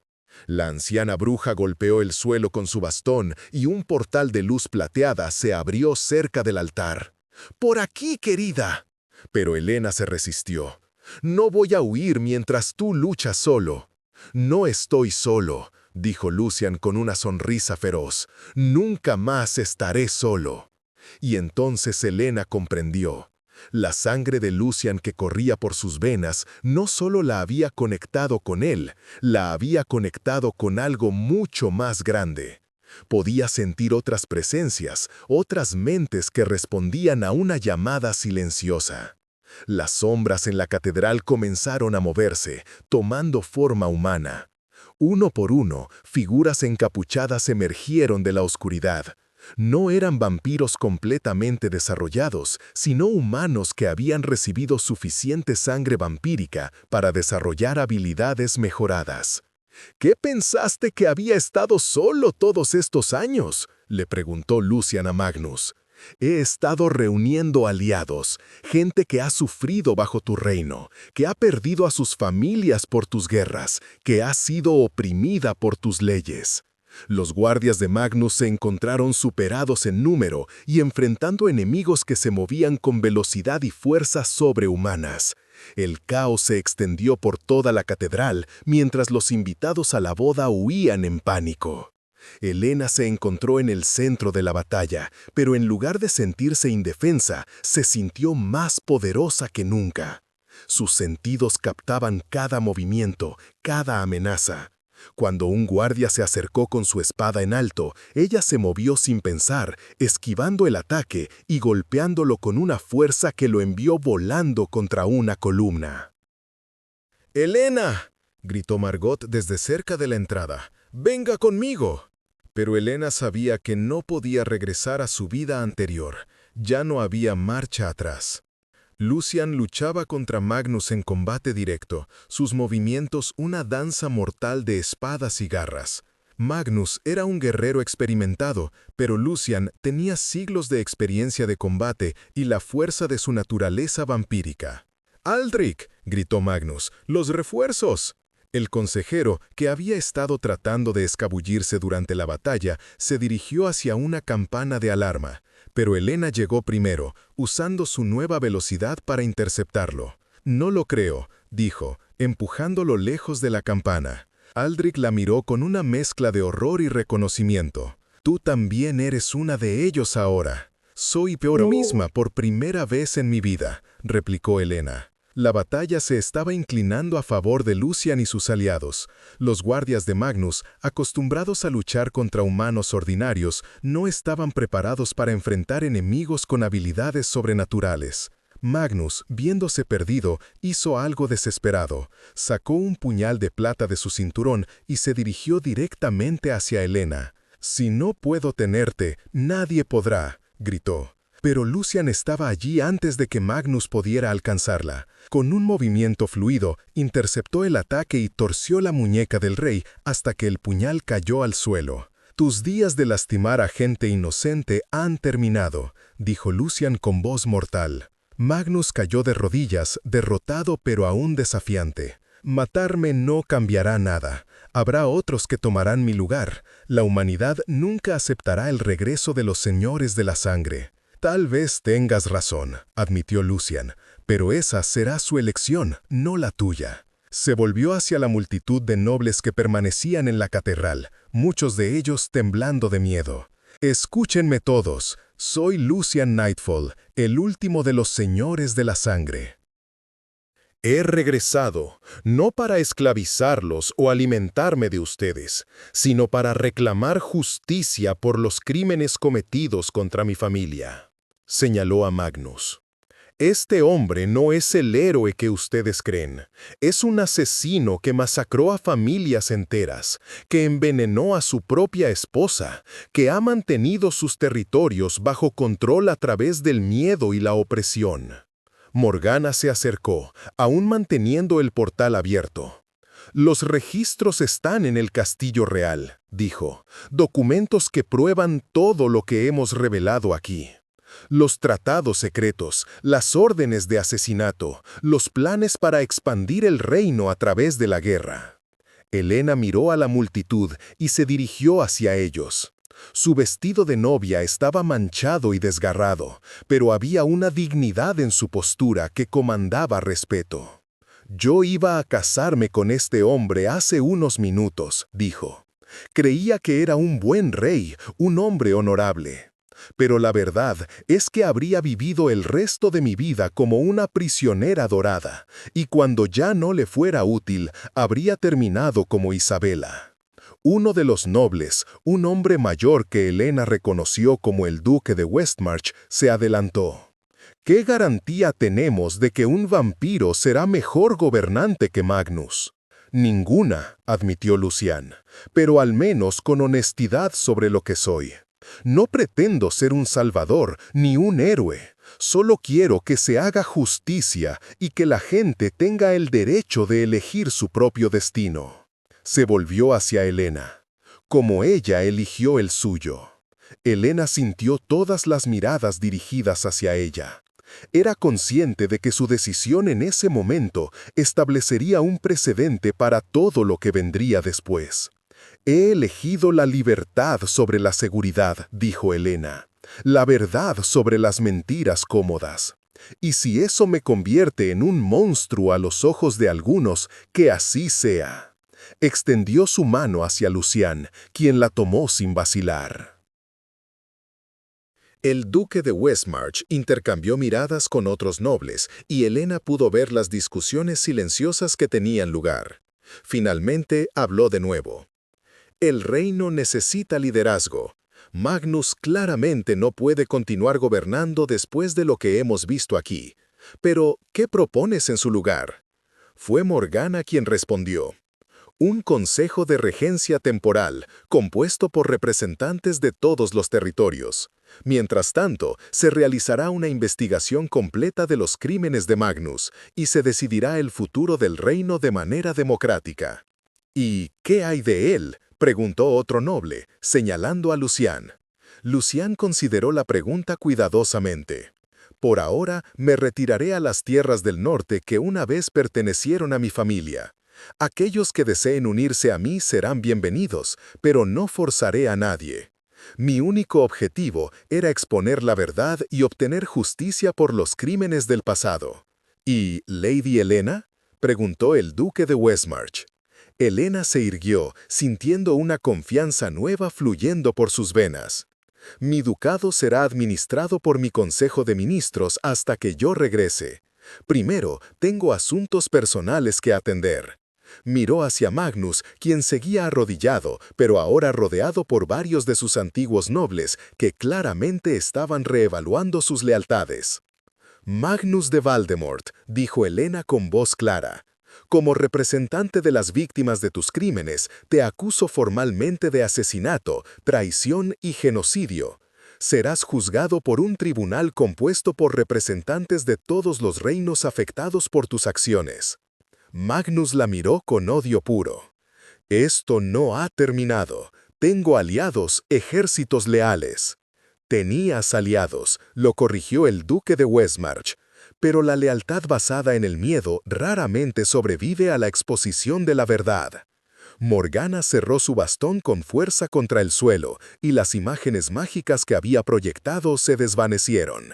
La anciana bruja golpeó el suelo con su bastón y un portal de luz plateada se abrió cerca del altar. «¡Por aquí, querida!». Pero Elena se resistió. «No voy a huir mientras tú luchas solo». «No estoy solo», dijo Lucian con una sonrisa feroz. «Nunca más estaré solo». Y entonces Elena comprendió. La sangre de Lucian que corría por sus venas no solo la había conectado con él, la había conectado con algo mucho más grande. Podía sentir otras presencias, otras mentes que respondían a una llamada silenciosa. Las sombras en la catedral comenzaron a moverse, tomando forma humana. Uno por uno, figuras encapuchadas emergieron de la oscuridad. No eran vampiros completamente desarrollados, sino humanos que habían recibido suficiente sangre vampírica para desarrollar habilidades mejoradas. ¿Qué pensaste que había estado solo todos estos años?, le preguntó Lucian a Magnus. He estado reuniendo aliados, gente que ha sufrido bajo tu reino, que ha perdido a sus familias por tus guerras, que ha sido oprimida por tus leyes. Los guardias de Magnus se encontraron superados en número y enfrentando enemigos que se movían con velocidad y fuerza sobrehumanas. El caos se extendió por toda la catedral mientras los invitados a la boda huían en pánico. Helena se encontró en el centro de la batalla, pero en lugar de sentirse indefensa, se sintió más poderosa que nunca. Sus sentidos captaban cada movimiento, cada amenaza. Cuando un guardia se acercó con su espada en alto, ella se movió sin pensar, esquivando el ataque y golpeándolo con una fuerza que lo envió volando contra una columna. «¡Helena!», gritó Margot desde cerca de la entrada. «¡Venga conmigo!». Pero Helena sabía que no podía regresar a su vida anterior. Ya no había marcha atrás. Lucian luchaba contra Magnus en combate directo, sus movimientos una danza mortal de espadas y garras. Magnus era un guerrero experimentado, pero Lucian tenía siglos de experiencia de combate y la fuerza de su naturaleza vampírica. «¡Aldrich!», gritó Magnus, «¡los refuerzos!». El consejero, que había estado tratando de escabullirse durante la batalla, se dirigió hacia una campana de alarma, pero Helena llegó primero, usando su nueva velocidad para interceptarlo. «No lo creo», dijo, empujándolo lejos de la campana. Aldrich la miró con una mezcla de horror y reconocimiento. «Tú también eres una de ellos ahora». «Soy peor misma por primera vez en mi vida», replicó Helena. La batalla se estaba inclinando a favor de Lucian y sus aliados. Los guardias de Magnus, acostumbrados a luchar contra humanos ordinarios, no estaban preparados para enfrentar enemigos con habilidades sobrenaturales. Magnus, viéndose perdido, hizo algo desesperado. Sacó un puñal de plata de su cinturón y se dirigió directamente hacia Helena. «Si no puedo tenerte, nadie podrá», gritó. Pero Lucian estaba allí antes de que Magnus pudiera alcanzarla. Con un movimiento fluido, interceptó el ataque y torció la muñeca del rey hasta que el puñal cayó al suelo. «Tus días de lastimar a gente inocente han terminado», dijo Lucian con voz mortal. Magnus cayó de rodillas, derrotado pero aún desafiante. «Matarme no cambiará nada. Habrá otros que tomarán mi lugar. La humanidad nunca aceptará el regreso de los señores de la sangre». «Tal vez tengas razón», admitió Lucian, «pero esa será su elección, no la tuya». Se volvió hacia la multitud de nobles que permanecían en la catedral, muchos de ellos temblando de miedo. «Escúchenme todos, soy Lucian Nightfall, el último de los señores de la sangre. He regresado, no para esclavizarlos o alimentarme de ustedes, sino para reclamar justicia por los crímenes cometidos contra mi familia», señaló a Magnus. «Este hombre no es el héroe que ustedes creen. Es un asesino que masacró a familias enteras, que envenenó a su propia esposa, que ha mantenido sus territorios bajo control a través del miedo y la opresión». Morgana se acercó, aún manteniendo el portal abierto. «Los registros están en el castillo real», dijo, «documentos que prueban todo lo que hemos revelado aquí. Los tratados secretos, las órdenes de asesinato, los planes para expandir el reino a través de la guerra». Helena miró a la multitud y se dirigió hacia ellos. Su vestido de novia estaba manchado y desgarrado, pero había una dignidad en su postura que comandaba respeto. «Yo iba a casarme con este hombre hace unos minutos», dijo. «Creía que era un buen rey, un hombre honorable. Pero la verdad es que habría vivido el resto de mi vida como una prisionera dorada, y cuando ya no le fuera útil, habría terminado como Isabela». Uno de los nobles, un hombre mayor que Helena reconoció como el duque de Westmarch, se adelantó. «¿Qué garantía tenemos de que un vampiro será mejor gobernante que Magnus?». Ninguna, admitió Lucián, pero al menos con honestidad sobre lo que soy. No pretendo ser un salvador ni un héroe. Solo quiero que se haga justicia y que la gente tenga el derecho de elegir su propio destino. Se volvió hacia Helena, como ella eligió el suyo. Helena sintió todas las miradas dirigidas hacia ella. Era consciente de que su decisión en ese momento establecería un precedente para todo lo que vendría después. He elegido la libertad sobre la seguridad, dijo Helena, la verdad sobre las mentiras cómodas. Y si eso me convierte en un monstruo a los ojos de algunos, que así sea. Extendió su mano hacia Lucián, quien la tomó sin vacilar. El duque de Westmarch intercambió miradas con otros nobles y Helena pudo ver las discusiones silenciosas que tenían lugar. Finalmente habló de nuevo. El reino necesita liderazgo. Magnus claramente no puede continuar gobernando después de lo que hemos visto aquí. Pero, ¿qué propones en su lugar? Fue Morgana quien respondió. Un consejo de regencia temporal, compuesto por representantes de todos los territorios. Mientras tanto, se realizará una investigación completa de los crímenes de Magnus y se decidirá el futuro del reino de manera democrática. ¿Y qué hay de él?, preguntó otro noble, señalando a Lucián. Lucián consideró la pregunta cuidadosamente. Por ahora, me retiraré a las tierras del norte que una vez pertenecieron a mi familia. Aquellos que deseen unirse a mí serán bienvenidos, pero no forzaré a nadie. Mi único objetivo era exponer la verdad y obtener justicia por los crímenes del pasado. ¿Y Lady Helena?, preguntó el duque de Westmarch. Helena se irguió, sintiendo una confianza nueva fluyendo por sus venas. Mi ducado será administrado por mi consejo de ministros hasta que yo regrese. Primero, tengo asuntos personales que atender. Miró hacia Magnus, quien seguía arrodillado, pero ahora rodeado por varios de sus antiguos nobles, que claramente estaban reevaluando sus lealtades. Magnus de Valdemort, dijo Helena con voz clara. Como representante de las víctimas de tus crímenes, te acuso formalmente de asesinato, traición y genocidio. Serás juzgado por un tribunal compuesto por representantes de todos los reinos afectados por tus acciones. Magnus la miró con odio puro. Esto no ha terminado. Tengo aliados, ejércitos leales. Tenías aliados, lo corrigió el duque de Westmarch. Pero la lealtad basada en el miedo raramente sobrevive a la exposición de la verdad. Morgana cerró su bastón con fuerza contra el suelo y las imágenes mágicas que había proyectado se desvanecieron.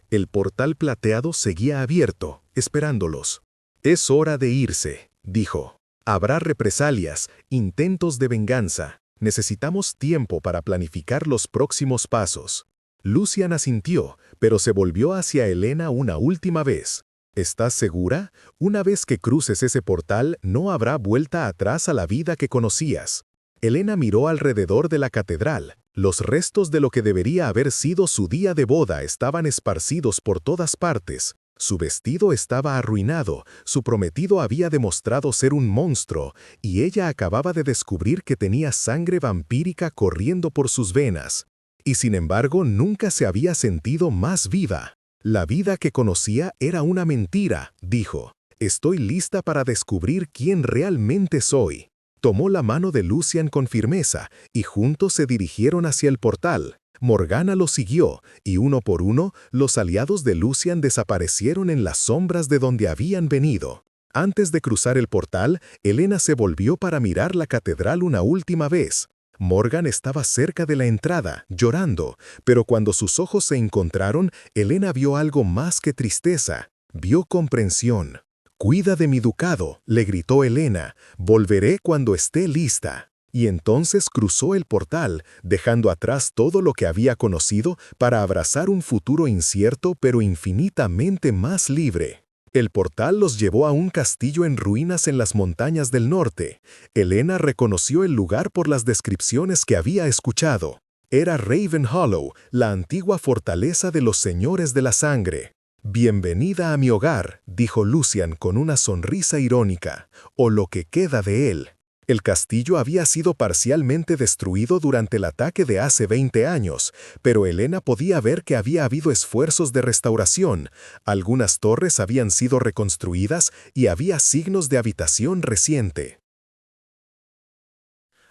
El portal plateado seguía abierto, esperándolos. «Es hora de irse», dijo. «Habrá represalias, intentos de venganza. Necesitamos tiempo para planificar los próximos pasos». Lucián asintió, pero se volvió hacia Helena una última vez. «¿Estás segura? Una vez que cruces ese portal, no habrá vuelta atrás a la vida que conocías». Helena miró alrededor de la catedral. Los restos de lo que debería haber sido su día de boda estaban esparcidos por todas partes. Su vestido estaba arruinado, su prometido había demostrado ser un monstruo, y ella acababa de descubrir que tenía sangre vampírica corriendo por sus venas. Y sin embargo, nunca se había sentido más viva. La vida que conocía era una mentira, dijo. «Estoy lista para descubrir quién realmente soy». Tomó la mano de Lucián con firmeza, y juntos se dirigieron hacia el portal. Morgana los siguió, y uno por uno, los aliados de Lucián desaparecieron en las sombras de donde habían venido. Antes de cruzar el portal, Helena se volvió para mirar la catedral una última vez. Morgan estaba cerca de la entrada, llorando, pero cuando sus ojos se encontraron, Helena vio algo más que tristeza. Vio comprensión. «Cuida de mi ducado», le gritó Helena. «Volveré cuando esté lista». Y entonces cruzó el portal, dejando atrás todo lo que había conocido para abrazar un futuro incierto pero infinitamente más libre. El portal los llevó a un castillo en ruinas en las montañas del norte. Helena reconoció el lugar por las descripciones que había escuchado. Era Raven Hollow, la antigua fortaleza de los Señores de la Sangre. Bienvenida a mi hogar, dijo Lucian con una sonrisa irónica, o lo que queda de él. El castillo había sido parcialmente destruido durante el ataque de hace 20 años, pero Elena podía ver que había habido esfuerzos de restauración, algunas torres habían sido reconstruidas y había signos de habitación reciente.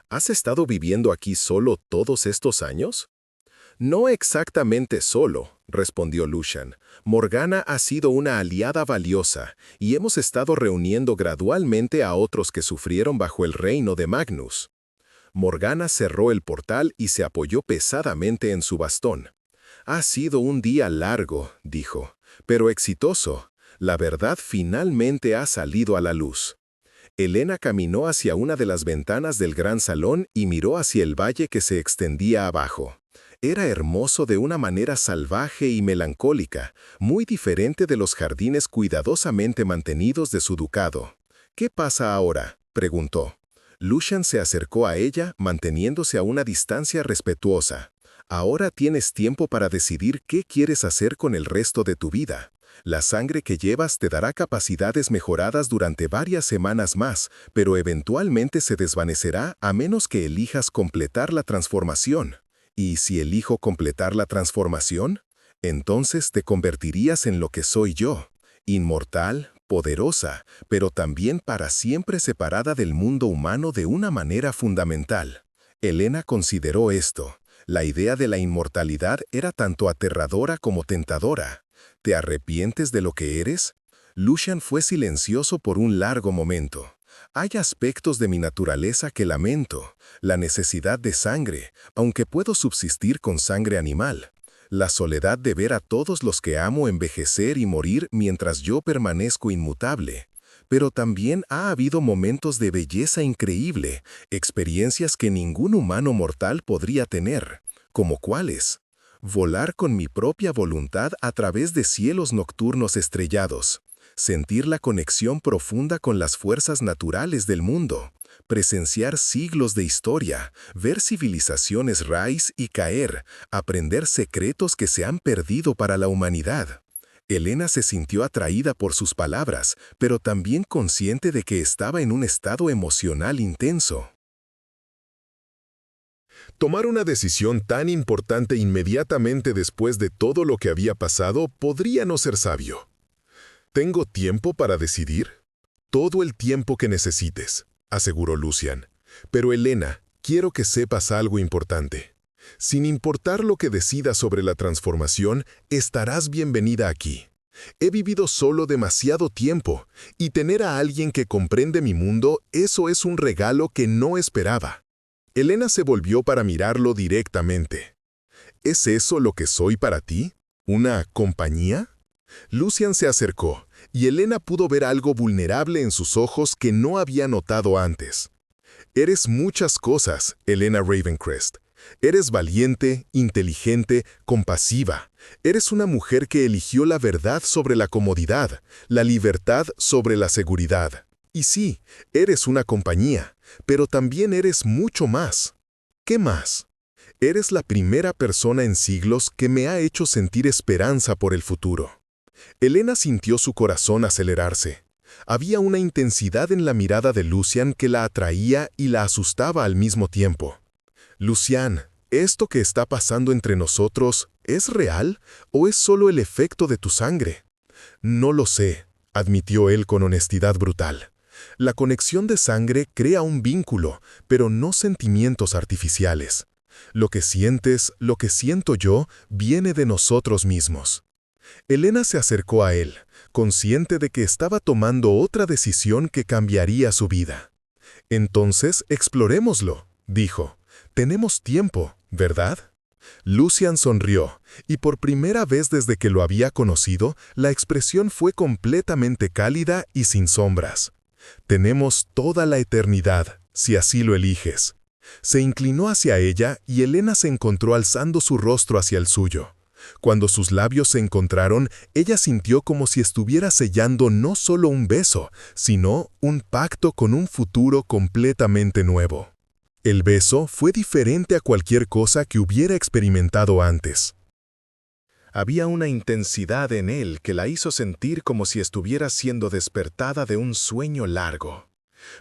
¿Has estado viviendo aquí solo todos estos años? No exactamente solo, respondió Lucian. Morgana ha sido una aliada valiosa, y hemos estado reuniendo gradualmente a otros que sufrieron bajo el reino de Magnus. Morgana cerró el portal y se apoyó pesadamente en su bastón. Ha sido un día largo, dijo, pero exitoso. La verdad finalmente ha salido a la luz. Elena caminó hacia una de las ventanas del gran salón y miró hacia el valle que se extendía abajo. Era hermoso de una manera salvaje y melancólica, muy diferente de los jardines cuidadosamente mantenidos de su ducado. ¿Qué pasa ahora?, preguntó. Lucian se acercó a ella, manteniéndose a una distancia respetuosa. Ahora tienes tiempo para decidir qué quieres hacer con el resto de tu vida. La sangre que llevas te dará capacidades mejoradas durante varias semanas más, pero eventualmente se desvanecerá a menos que elijas completar la transformación. ¿Y si elijo completar la transformación? Entonces te convertirías en lo que soy yo, inmortal, poderosa, pero también para siempre separada del mundo humano de una manera fundamental. Elena consideró esto. La idea de la inmortalidad era tanto aterradora como tentadora. ¿Te arrepientes de lo que eres? Lucian fue silencioso por un largo momento. Hay aspectos de mi naturaleza que lamento, la necesidad de sangre, aunque puedo subsistir con sangre animal. La soledad de ver a todos los que amo envejecer y morir mientras yo permanezco inmutable. Pero también ha habido momentos de belleza increíble, experiencias que ningún humano mortal podría tener. ¿Como cuáles? Volar con mi propia voluntad a través de cielos nocturnos estrellados. Sentir la conexión profunda con las fuerzas naturales del mundo, presenciar siglos de historia, ver civilizaciones raíz y caer, aprender secretos que se han perdido para la humanidad. Elena se sintió atraída por sus palabras, pero también consciente de que estaba en un estado emocional intenso. Tomar una decisión tan importante inmediatamente después de todo lo que había pasado podría no ser sabio. «¿Tengo tiempo para decidir?» «Todo el tiempo que necesites», aseguró Lucian. «Pero Elena, quiero que sepas algo importante. Sin importar lo que decidas sobre la transformación, estarás bienvenida aquí. He vivido solo demasiado tiempo, y tener a alguien que comprende mi mundo, eso es un regalo que no esperaba». Elena se volvió para mirarlo directamente. «¿Es eso lo que soy para ti? ¿Una compañía?» Lucian se acercó, y Elena pudo ver algo vulnerable en sus ojos que no había notado antes. «Eres muchas cosas, Elena Ravencrest. Eres valiente, inteligente, compasiva. Eres una mujer que eligió la verdad sobre la comodidad, la libertad sobre la seguridad. Y sí, eres una compañía, pero también eres mucho más. ¿Qué más? Eres la primera persona en siglos que me ha hecho sentir esperanza por el futuro». Elena sintió su corazón acelerarse. Había una intensidad en la mirada de Lucian que la atraía y la asustaba al mismo tiempo. «Lucian, ¿esto que está pasando entre nosotros es real o es solo el efecto de tu sangre?» «No lo sé», admitió él con honestidad brutal. «La conexión de sangre crea un vínculo, pero no sentimientos artificiales. Lo que sientes, lo que siento yo, viene de nosotros mismos». Elena se acercó a él, consciente de que estaba tomando otra decisión que cambiaría su vida. «Entonces, explorémoslo», dijo. «Tenemos tiempo, ¿verdad?» Lucian sonrió, y por primera vez desde que lo había conocido, la expresión fue completamente cálida y sin sombras. «Tenemos toda la eternidad, si así lo eliges». Se inclinó hacia ella y Elena se encontró alzando su rostro hacia el suyo. Cuando sus labios se encontraron, ella sintió como si estuviera sellando no solo un beso, sino un pacto con un futuro completamente nuevo. El beso fue diferente a cualquier cosa que hubiera experimentado antes. Había una intensidad en él que la hizo sentir como si estuviera siendo despertada de un sueño largo.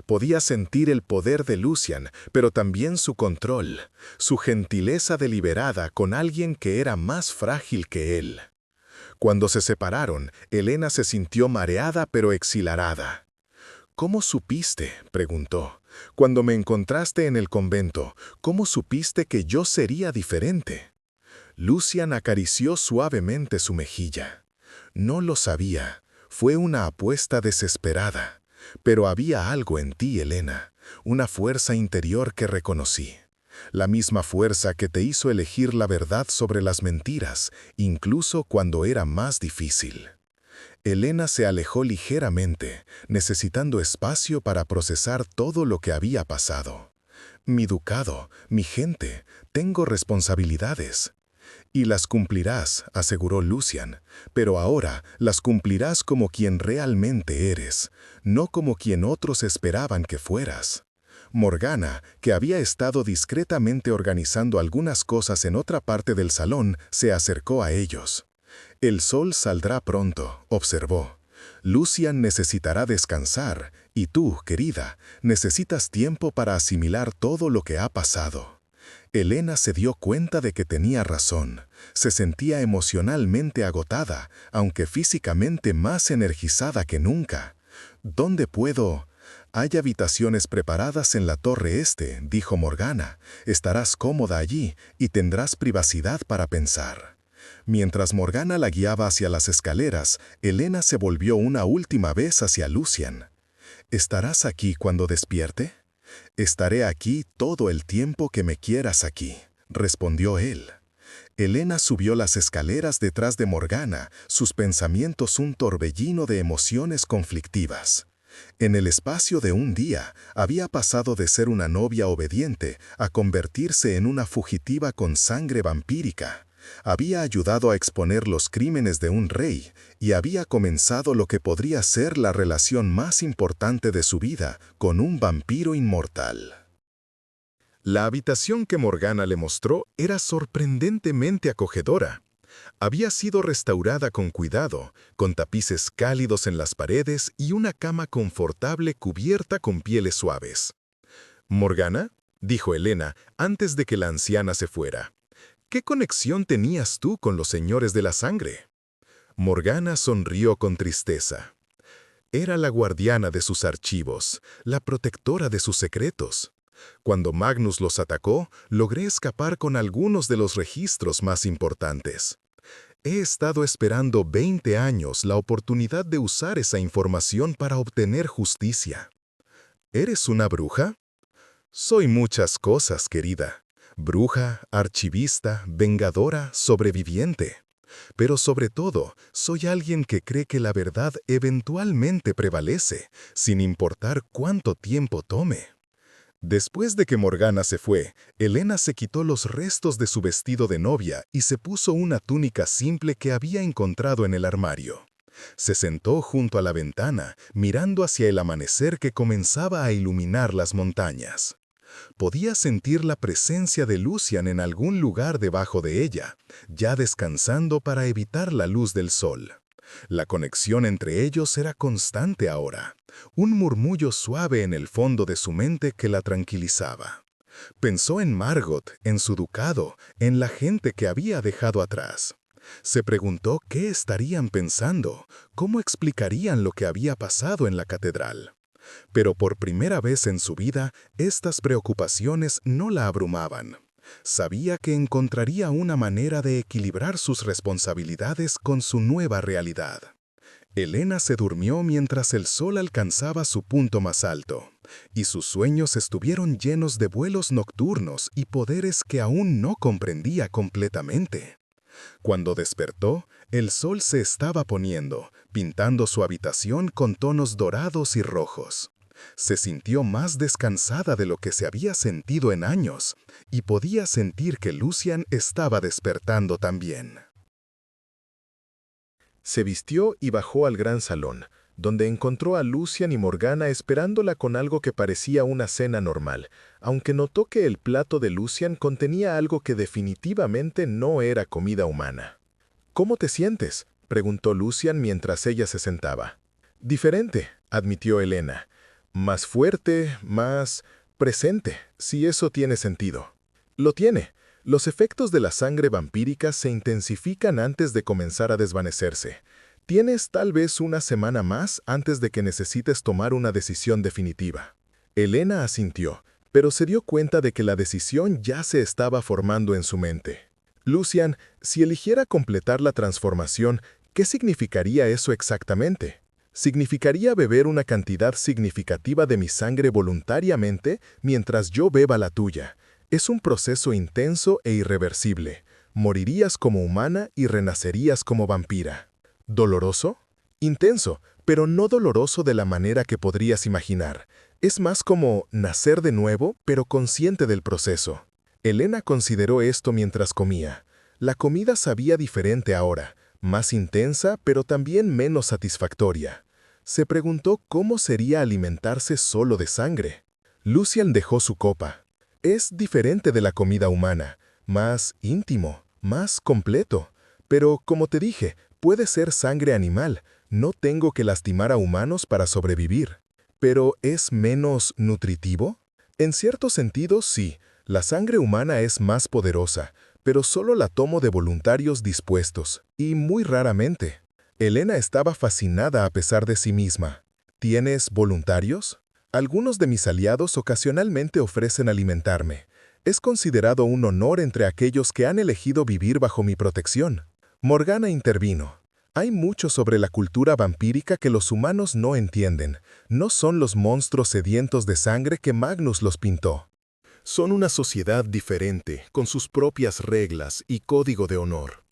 Podía sentir el poder de Lucian, pero también su control, su gentileza deliberada con alguien que era más frágil que él. Cuando se separaron, Elena se sintió mareada pero exhilarada. «¿Cómo supiste?», preguntó. «Cuando me encontraste en el convento, ¿cómo supiste que yo sería diferente?». Lucian acarició suavemente su mejilla. «No lo sabía. Fue una apuesta desesperada. Pero había algo en ti, Elena, una fuerza interior que reconocí. La misma fuerza que te hizo elegir la verdad sobre las mentiras, incluso cuando era más difícil». Elena se alejó ligeramente, necesitando espacio para procesar todo lo que había pasado. «Mi ducado, mi gente, tengo responsabilidades». «Y las cumplirás», aseguró Lucian, «pero ahora las cumplirás como quien realmente eres, no como quien otros esperaban que fueras». Morgana, que había estado discretamente organizando algunas cosas en otra parte del salón, se acercó a ellos. «El sol saldrá pronto», observó. «Lucian necesitará descansar, y tú, querida, necesitas tiempo para asimilar todo lo que ha pasado». Elena se dio cuenta de que tenía razón. Se sentía emocionalmente agotada, aunque físicamente más energizada que nunca. «¿Dónde puedo...?» «Hay habitaciones preparadas en la torre este», dijo Morgana. «Estarás cómoda allí y tendrás privacidad para pensar». Mientras Morgana la guiaba hacia las escaleras, Elena se volvió una última vez hacia Lucian. «¿Estarás aquí cuando despierte?» «Estaré aquí todo el tiempo que me quieras aquí», respondió él. Elena subió las escaleras detrás de Morgana, sus pensamientos un torbellino de emociones conflictivas. En el espacio de un día, había pasado de ser una novia obediente a convertirse en una fugitiva con sangre vampírica. Había ayudado a exponer los crímenes de un rey y había comenzado lo que podría ser la relación más importante de su vida con un vampiro inmortal. La habitación que Morgana le mostró era sorprendentemente acogedora. Había sido restaurada con cuidado, con tapices cálidos en las paredes y una cama confortable cubierta con pieles suaves. «Morgana», dijo Elena antes de que la anciana se fuera, «¿qué conexión tenías tú con los señores de la sangre?». Morgana sonrió con tristeza. Era la guardiana de sus archivos, la protectora de sus secretos. Cuando Magnus los atacó, logré escapar con algunos de los registros más importantes. He estado esperando 20 años la oportunidad de usar esa información para obtener justicia. ¿Eres una bruja? Soy muchas cosas, querida. Bruja, archivista, vengadora, sobreviviente. Pero sobre todo, soy alguien que cree que la verdad eventualmente prevalece, sin importar cuánto tiempo tome. Después de que Morgana se fue, Elena se quitó los restos de su vestido de novia y se puso una túnica simple que había encontrado en el armario. Se sentó junto a la ventana, mirando hacia el amanecer que comenzaba a iluminar las montañas. Podía sentir la presencia de Lucian en algún lugar debajo de ella, ya descansando para evitar la luz del sol. La conexión entre ellos era constante ahora, un murmullo suave en el fondo de su mente que la tranquilizaba. Pensó en Margot, en su ducado, en la gente que había dejado atrás. Se preguntó qué estarían pensando, cómo explicarían lo que había pasado en la catedral. Pero por primera vez en su vida, estas preocupaciones no la abrumaban. Sabía que encontraría una manera de equilibrar sus responsabilidades con su nueva realidad. Elena se durmió mientras el sol alcanzaba su punto más alto, y sus sueños estuvieron llenos de vuelos nocturnos y poderes que aún no comprendía completamente. Cuando despertó, el sol se estaba poniendo, pintando su habitación con tonos dorados y rojos. Se sintió más descansada de lo que se había sentido en años, y podía sentir que Lucian estaba despertando también. Se vistió y bajó al gran salón, donde encontró a Lucian y Morgana esperándola con algo que parecía una cena normal, aunque notó que el plato de Lucian contenía algo que definitivamente no era comida humana. ¿Cómo te sientes?, preguntó Lucian mientras ella se sentaba. Diferente, admitió Elena. Más fuerte, más presente, si eso tiene sentido. Lo tiene. Los efectos de la sangre vampírica se intensifican antes de comenzar a desvanecerse. Tienes tal vez una semana más antes de que necesites tomar una decisión definitiva. Elena asintió, pero se dio cuenta de que la decisión ya se estaba formando en su mente. Lucian, si eligiera completar la transformación, ¿qué significaría eso exactamente? Significaría beber una cantidad significativa de mi sangre voluntariamente mientras yo beba la tuya. Es un proceso intenso e irreversible. Morirías como humana y renacerías como vampira. ¿Doloroso? Intenso, pero no doloroso de la manera que podrías imaginar. Es más como nacer de nuevo, pero consciente del proceso. Elena consideró esto mientras comía. La comida sabía diferente ahora, más intensa, pero también menos satisfactoria. Se preguntó cómo sería alimentarse solo de sangre. Lucian dejó su copa. Es diferente de la comida humana, más íntimo, más completo. Pero, como te dije, puede ser sangre animal. No tengo que lastimar a humanos para sobrevivir. ¿Pero es menos nutritivo? En cierto sentido, sí. La sangre humana es más poderosa, pero solo la tomo de voluntarios dispuestos, y muy raramente. Elena estaba fascinada a pesar de sí misma. ¿Tienes voluntarios? Algunos de mis aliados ocasionalmente ofrecen alimentarme. Es considerado un honor entre aquellos que han elegido vivir bajo mi protección. Morgana intervino. Hay mucho sobre la cultura vampírica que los humanos no entienden. No son los monstruos sedientos de sangre que Magnus los pintó. Son una sociedad diferente, con sus propias reglas y código de honor.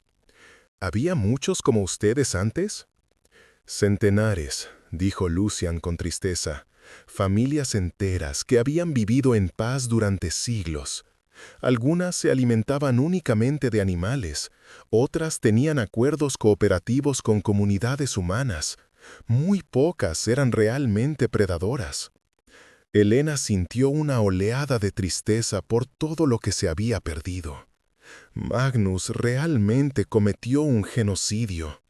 ¿Había muchos como ustedes antes? Centenares, dijo Lucian con tristeza. Familias enteras que habían vivido en paz durante siglos. Algunas se alimentaban únicamente de animales, otras tenían acuerdos cooperativos con comunidades humanas. Muy pocas eran realmente predadoras. Elena sintió una oleada de tristeza por todo lo que se había perdido. Magnus realmente cometió un genocidio.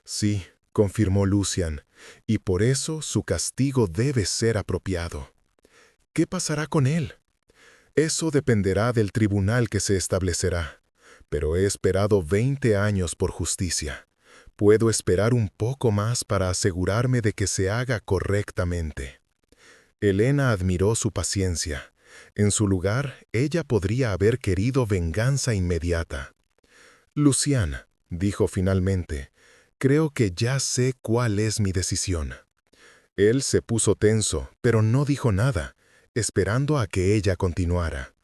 Sí, confirmó Lucian, y por eso su castigo debe ser apropiado. ¿Qué pasará con él? Eso dependerá del tribunal que se establecerá, pero he esperado 20 años por justicia. Puedo esperar un poco más para asegurarme de que se haga correctamente. Elena admiró su paciencia. En su lugar, ella podría haber querido venganza inmediata. Lucian, dijo finalmente, creo que ya sé cuál es mi decisión. Él se puso tenso, pero no dijo nada, esperando a que ella continuara.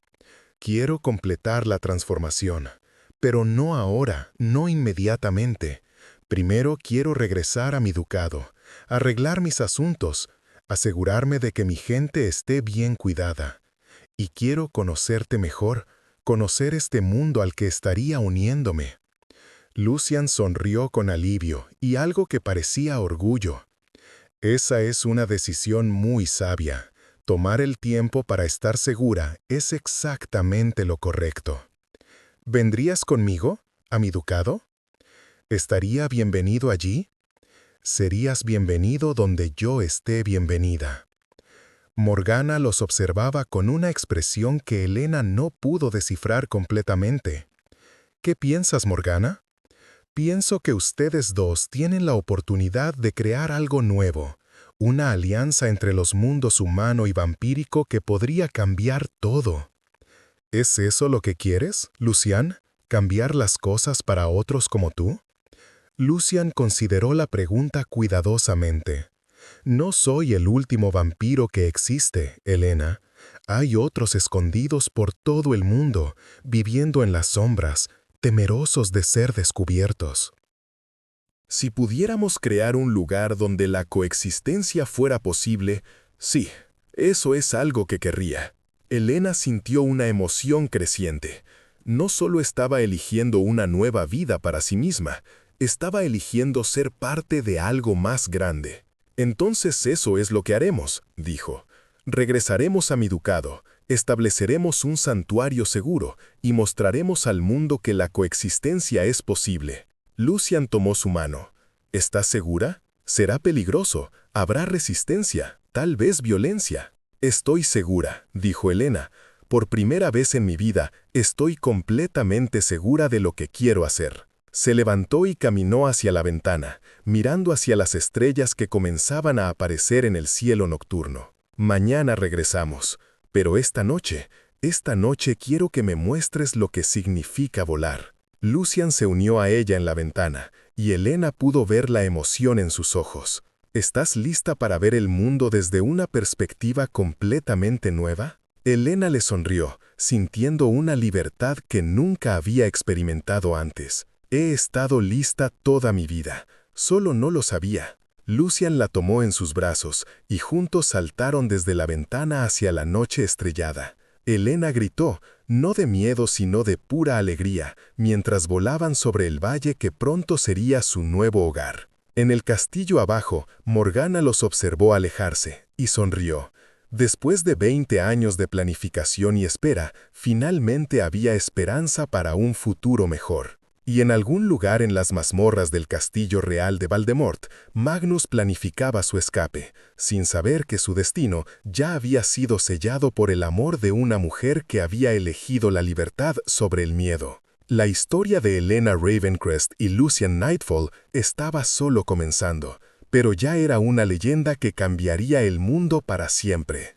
Quiero completar la transformación, pero no ahora, no inmediatamente. Primero quiero regresar a mi ducado, arreglar mis asuntos, asegurarme de que mi gente esté bien cuidada. Y quiero conocerte mejor, conocer este mundo al que estaría uniéndome. Lucian sonrió con alivio y algo que parecía orgullo. Esa es una decisión muy sabia. Tomar el tiempo para estar segura es exactamente lo correcto. ¿Vendrías conmigo, a mi ducado? ¿Estaría bienvenido allí? Serías bienvenido donde yo esté bienvenida. Morgana los observaba con una expresión que Elena no pudo descifrar completamente. ¿Qué piensas, Morgana? Pienso que ustedes dos tienen la oportunidad de crear algo nuevo, una alianza entre los mundos humano y vampírico que podría cambiar todo. ¿Es eso lo que quieres, Lucian? ¿Cambiar las cosas para otros como tú? Lucian consideró la pregunta cuidadosamente. No soy el último vampiro que existe, Elena. Hay otros escondidos por todo el mundo, viviendo en las sombras, temerosos de ser descubiertos. Si pudiéramos crear un lugar donde la coexistencia fuera posible, sí, eso es algo que querría. Elena sintió una emoción creciente. No solo estaba eligiendo una nueva vida para sí misma, estaba eligiendo ser parte de algo más grande. Entonces eso es lo que haremos, dijo. Regresaremos a mi ducado, estableceremos un santuario seguro y mostraremos al mundo que la coexistencia es posible. Lucian tomó su mano. ¿Estás segura? Será peligroso. Habrá resistencia, tal vez violencia. Estoy segura, dijo Elena. Por primera vez en mi vida, estoy completamente segura de lo que quiero hacer. Se levantó y caminó hacia la ventana, mirando hacia las estrellas que comenzaban a aparecer en el cielo nocturno. Mañana regresamos, pero esta noche quiero que me muestres lo que significa volar. Lucian se unió a ella en la ventana, y Elena pudo ver la emoción en sus ojos. ¿Estás lista para ver el mundo desde una perspectiva completamente nueva? Elena le sonrió, sintiendo una libertad que nunca había experimentado antes. He estado lista toda mi vida, solo no lo sabía. Lucian la tomó en sus brazos, y juntos saltaron desde la ventana hacia la noche estrellada. Elena gritó, no de miedo sino de pura alegría, mientras volaban sobre el valle que pronto sería su nuevo hogar. En el castillo abajo, Morgana los observó alejarse, y sonrió. Después de 20 años de planificación y espera, finalmente había esperanza para un futuro mejor. Y en algún lugar en las mazmorras del castillo real de Valdemort, Magnus planificaba su escape, sin saber que su destino ya había sido sellado por el amor de una mujer que había elegido la libertad sobre el miedo. La historia de Elena Ravencrest y Lucian Nightfall estaba solo comenzando, pero ya era una leyenda que cambiaría el mundo para siempre.